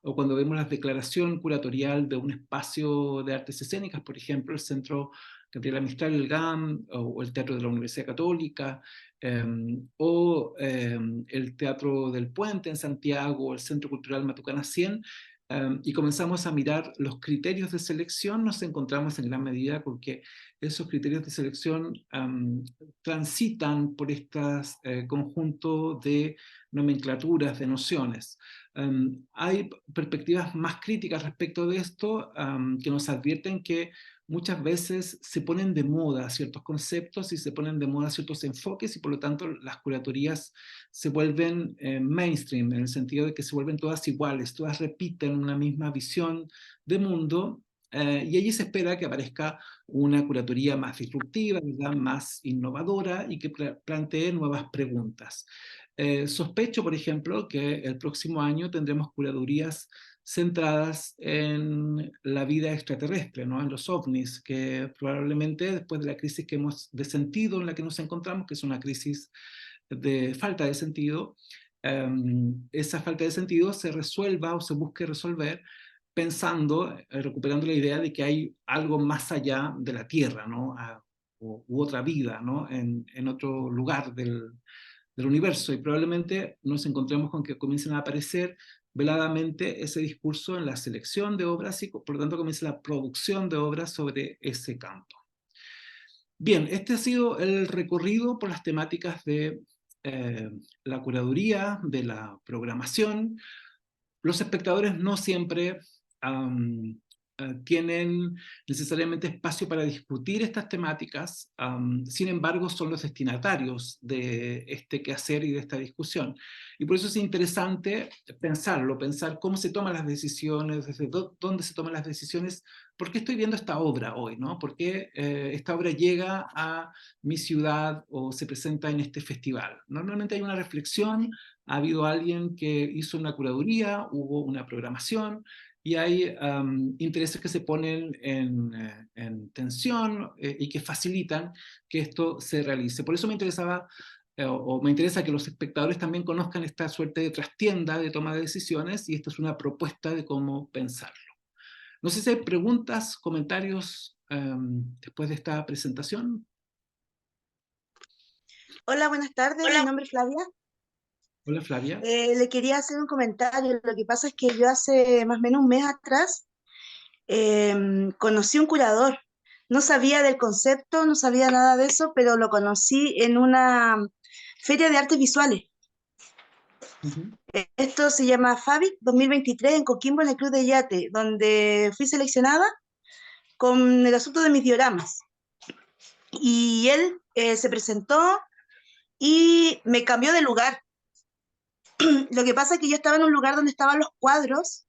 o cuando vemos la declaración curatorial de un espacio de artes escénicas, por ejemplo, el Centro Gabriela Mistral, el GAM, o el Teatro de la Universidad Católica, o el Teatro del Puente en Santiago, o el Centro Cultural Matucana 100, y comenzamos a mirar los criterios de selección, nos encontramos en gran medida con que esos criterios de selección transitan por estos conjunto de nomenclaturas, de nociones. Hay perspectivas más críticas respecto de esto que nos advierten que muchas veces se ponen de moda ciertos conceptos y se ponen de moda ciertos enfoques y por lo tanto las curatorías se vuelven mainstream, en el sentido de que se vuelven todas iguales, todas repiten una misma visión de mundo, y allí se espera que aparezca una curatoría más disruptiva, ¿verdad? Más innovadora y que plantee nuevas preguntas. Sospecho, por ejemplo, que el próximo año tendremos curadurías centradas en la vida extraterrestre, ¿no? En los ovnis, que probablemente después de la crisis de sentido en la que nos encontramos, que es una crisis de falta de sentido, esa falta de sentido se resuelva o se busque resolver pensando, recuperando la idea de que hay algo más allá de la Tierra, ¿no? U otra vida, ¿no? En otro lugar del universo, y probablemente nos encontremos con que comiencen a aparecer veladamente ese discurso en la selección de obras y por lo tanto comienza la producción de obras sobre ese campo. Bien, este ha sido el recorrido por las temáticas de la curaduría, de la programación. Los espectadores no siempre tienen necesariamente espacio para discutir estas temáticas, sin embargo son los destinatarios de este quehacer y de esta discusión. Y por eso es interesante pensarlo, pensar cómo se toman las decisiones, desde dónde se toman las decisiones, por qué estoy viendo esta obra hoy, ¿no? ¿Por qué esta obra llega a mi ciudad o se presenta en este festival? Normalmente hay una reflexión, ha habido alguien que hizo una curaduría, hubo una programación, y hay intereses que se ponen en tensión y que facilitan que esto se realice. Por eso me interesaba, o me interesa que los espectadores también conozcan esta suerte de trastienda de toma de decisiones, y esta es una propuesta de cómo pensarlo. No sé si hay preguntas, comentarios después de esta presentación.
Hola, buenas tardes, mi nombre es Flavia.
Hola, Flavia.
Le quería hacer un comentario. Lo que pasa es que yo hace más o menos un mes atrás conocí un curador. No sabía del concepto, no sabía nada de eso, pero lo conocí en una feria de artes visuales. Esto se llama FABIC 2023 en Coquimbo, en el Club de Yate, donde fui seleccionada con el asunto de mis dioramas. Y él se presentó y me cambió de lugar. Lo que pasa es que yo estaba en un lugar donde estaban los cuadros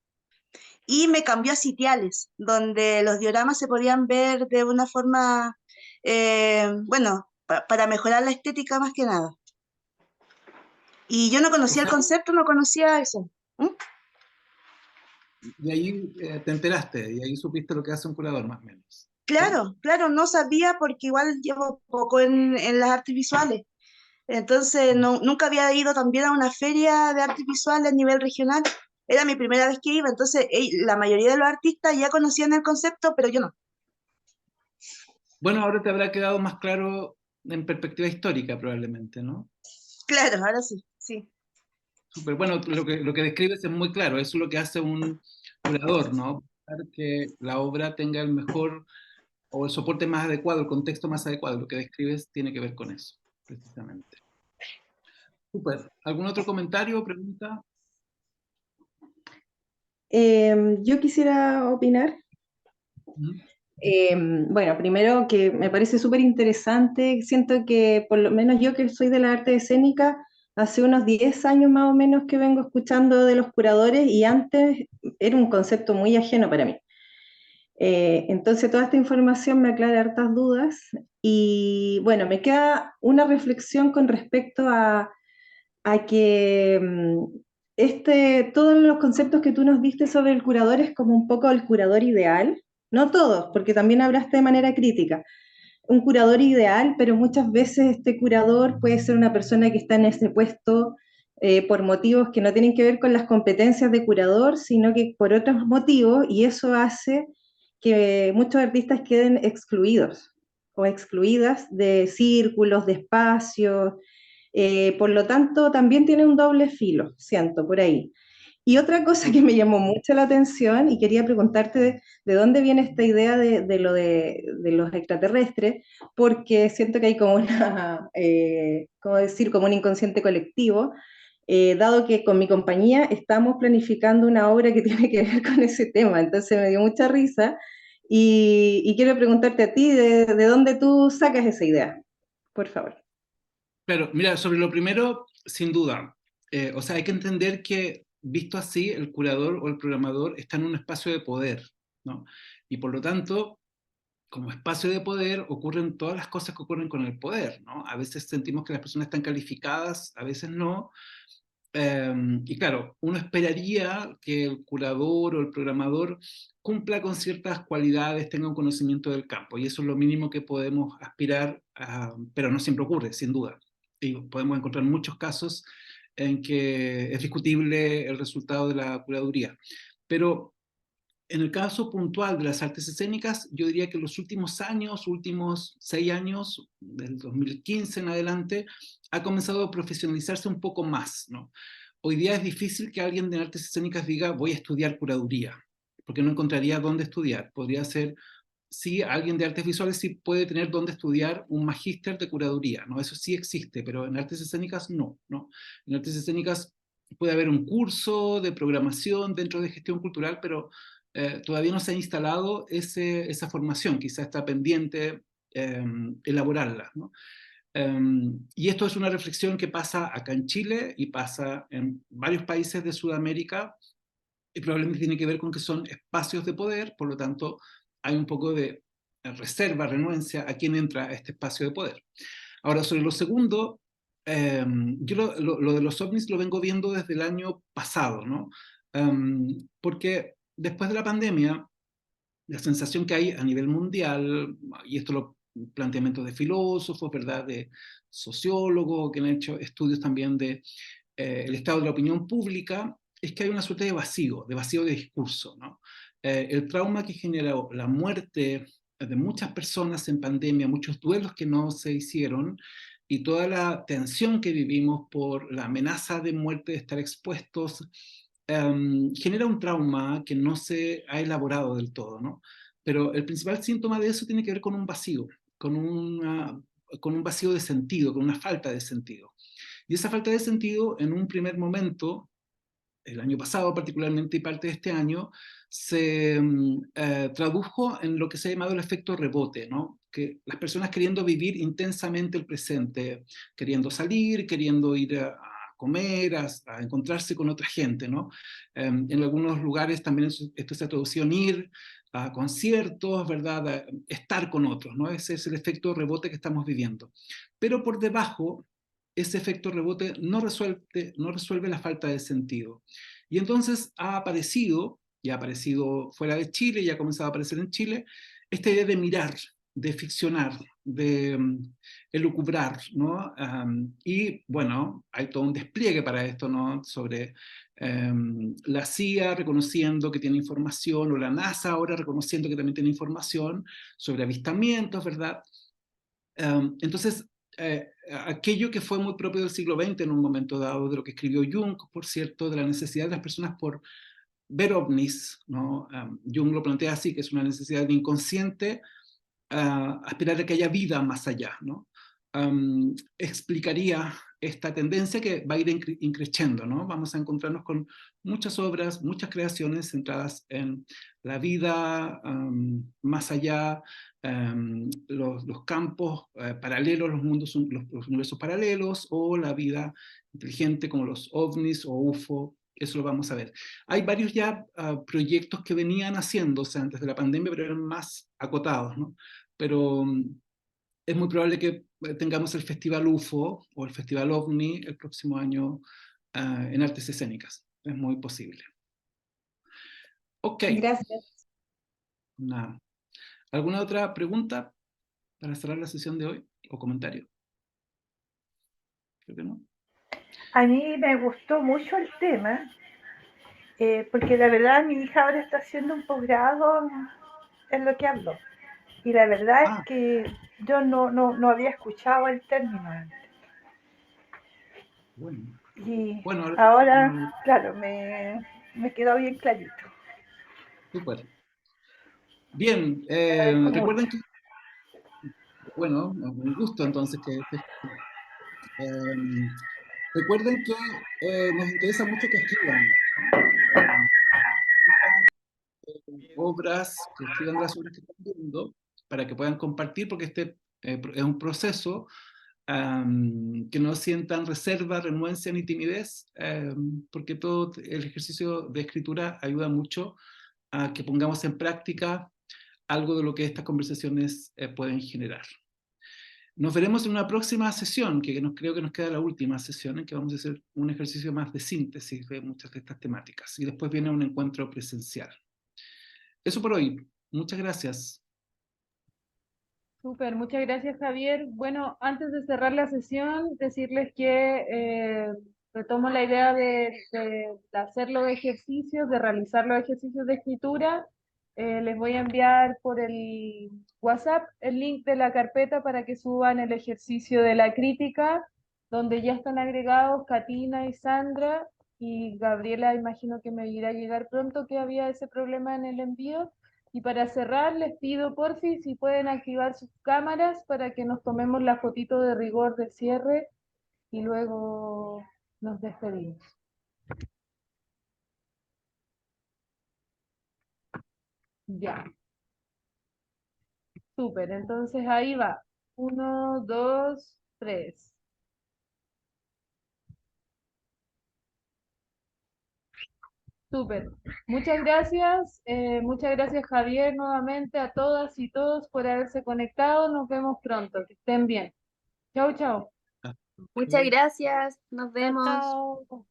y me cambió a sitiales, donde los dioramas se podían ver de una forma, bueno, para mejorar la estética más que nada. Y yo no conocía el concepto, no conocía eso.
Y ahí te enteraste, y ahí supiste lo que hace un curador, más o menos.
Claro, claro, no sabía porque igual llevo poco en las artes visuales. Entonces, nunca había ido también a una feria de artes visuales a nivel regional. Era mi primera vez que iba, entonces la mayoría de los artistas ya conocían el concepto, pero yo no.
Bueno, ahora te habrá quedado más claro en perspectiva histórica probablemente, ¿no?
Claro, ahora sí, sí.
Súper. Bueno, lo que describes es muy claro, eso es lo que hace un curador, ¿no? Buscar que la obra tenga el mejor o el soporte más adecuado, el contexto más adecuado. Lo que describes tiene que ver con eso, precisamente. Súper. ¿Algún otro comentario o pregunta?
Yo quisiera opinar. Bueno, primero que me parece súper interesante, siento que por lo menos yo que soy de la arte escénica, hace unos 10 años más o menos que vengo escuchando de los curadores y antes era un concepto muy ajeno para mí. Entonces toda esta información me aclara hartas dudas y bueno, me queda una reflexión con respecto a que todos los conceptos que tú nos diste sobre el curador es como un poco el curador ideal, no todos, porque también hablaste de manera crítica, un curador ideal, pero muchas veces este curador puede ser una persona que está en ese puesto por motivos que no tienen que ver con las competencias de curador, sino que por otros motivos, y eso hace que muchos artistas queden excluidos o excluidas de círculos, de espacios. Por lo tanto, también tiene un doble filo, siento, por ahí. Y otra cosa que me llamó mucho la atención y quería preguntarte de dónde viene esta idea de los extraterrestres, porque siento que hay como una, ¿cómo decir?, como un inconsciente colectivo, dado que con mi compañía estamos planificando una obra que tiene que ver con ese tema, entonces me dio mucha risa y quiero preguntarte a ti de dónde tú sacas esa idea, por favor.
Pero mira, sobre lo primero, sin duda, o sea, hay que entender que, visto así, el curador o el programador está en un espacio de poder, ¿no? Y por lo tanto, como espacio de poder ocurren todas las cosas que ocurren con el poder, ¿no? A veces sentimos que las personas están calificadas, a veces no. Y claro, uno esperaría que el curador o el programador cumpla con ciertas cualidades, tenga un conocimiento del campo, y eso es lo mínimo que podemos aspirar a, pero no siempre ocurre, sin duda. Y podemos encontrar muchos casos en que es discutible el resultado de la curaduría. Pero en el caso puntual de las artes escénicas, yo diría que en los últimos años, últimos 6 años, del 2015 en adelante, ha comenzado a profesionalizarse un poco más, ¿no? Hoy día es difícil que alguien de artes escénicas diga voy a estudiar curaduría, porque no encontraría dónde estudiar. Podría ser, sí, alguien de artes visuales sí puede tener dónde estudiar un magíster de curaduría, ¿no? Eso sí existe, pero en artes escénicas no, ¿no? En artes escénicas puede haber un curso de programación dentro de gestión cultural, pero todavía no se ha instalado esa formación, quizá está pendiente elaborarla, ¿no? Y esto es una reflexión que pasa acá en Chile y pasa en varios países de Sudamérica, y probablemente tiene que ver con que son espacios de poder, por lo tanto hay un poco de reserva, renuencia a quién entra a este espacio de poder. Ahora, sobre lo segundo, yo lo de los ovnis lo vengo viendo desde el año pasado, ¿no? Porque después de la pandemia, la sensación que hay a nivel mundial, y esto lo planteamientos de filósofos, ¿verdad?, de sociólogos que han hecho estudios también de el estado de la opinión pública, es que hay una suerte de vacío de discurso, ¿no? El trauma que generó la muerte de muchas personas en pandemia, muchos duelos que no se hicieron, y toda la tensión que vivimos por la amenaza de muerte, de estar expuestos, genera un trauma que no se ha elaborado del todo, ¿no? Pero el principal síntoma de eso tiene que ver con un vacío, con un vacío de sentido, con una falta de sentido. Y esa falta de sentido, en un primer momento, el año pasado particularmente y parte de este año, se tradujo en lo que se ha llamado el efecto rebote, ¿no? Que las personas queriendo vivir intensamente el presente, queriendo salir, queriendo ir a comer, a encontrarse con otra gente, ¿no? En algunos lugares también esto se ha traducido en ir a conciertos, ¿verdad? A estar con otros, ¿no? Ese es el efecto rebote que estamos viviendo. Pero por debajo, ese efecto rebote no resuelve la falta de sentido. Y entonces ha aparecido, y ha aparecido fuera de Chile, y ha comenzado a aparecer en Chile, esta idea de mirar, de ficcionar, de elucubrar, ¿no? Y bueno, hay todo un despliegue para esto, ¿no? Sobre la CIA reconociendo que tiene información, o la NASA ahora reconociendo que también tiene información sobre avistamientos, ¿verdad? Entonces, aquello que fue muy propio del siglo XX en un momento dado, de lo que escribió Jung, por cierto, de la necesidad de las personas por ver ovnis, ¿no? Jung lo plantea así, que es una necesidad inconsciente, aspirar a que haya vida más allá, ¿no? Explicaría esta tendencia que va a ir increciendo, ¿no? Vamos a encontrarnos con muchas obras, muchas creaciones centradas en la vida más allá, los campos paralelos, los mundos, los universos paralelos, o la vida inteligente como los ovnis o UFO. Eso lo vamos a ver. Hay varios ya proyectos que venían haciéndose antes de la pandemia, pero eran más acotados, ¿no? Pero es muy probable que tengamos el Festival UFO o el Festival OVNI el próximo año en artes escénicas. Es muy posible. Ok.
Gracias.
Nada. ¿Alguna otra pregunta para cerrar la sesión de hoy o comentario? Creo que no.
A mí me gustó mucho el tema, porque la verdad mi hija ahora está haciendo un posgrado en lo que hablo. Y la verdad es que yo no había escuchado el término antes.
Bueno.
Y
Bueno,
ahora, claro, me me quedó bien clarito.
Súper. Bien,
Agradezco mucho.
recuerden que, bueno, un gusto entonces recuerden que nos interesa mucho que escriban, ¿no? Obras, que escriban las obras que están viendo, para que puedan compartir, porque este es un proceso, que no sientan reserva, renuencia ni timidez, porque todo el ejercicio de escritura ayuda mucho a que pongamos en práctica algo de lo que estas conversaciones pueden generar. Nos veremos en una próxima sesión, que creo que nos queda la última sesión, en que vamos a hacer un ejercicio más de síntesis de muchas de estas temáticas. Y después viene un encuentro presencial. Eso por hoy. Muchas gracias.
Súper, muchas gracias, Javier. Bueno, antes de cerrar la sesión, decirles que retomo la idea de hacer los ejercicios, de realizar los ejercicios de escritura. Les voy a enviar por el WhatsApp el link de la carpeta para que suban el ejercicio de la crítica, donde ya están agregados Katina y Sandra, y Gabriela, imagino que me irá a llegar pronto que había ese problema en el envío. Y para cerrar, les pido porfis si pueden activar sus cámaras para que nos tomemos la fotito de rigor de cierre y luego nos despedimos. Ya, súper. Entonces ahí va. 1, 2, 3. Súper. Muchas gracias Javier nuevamente a todas y todos por haberse conectado. Nos vemos pronto. Que estén bien. Chau, chau.
Muchas gracias, nos
Chao,
vemos.
chao.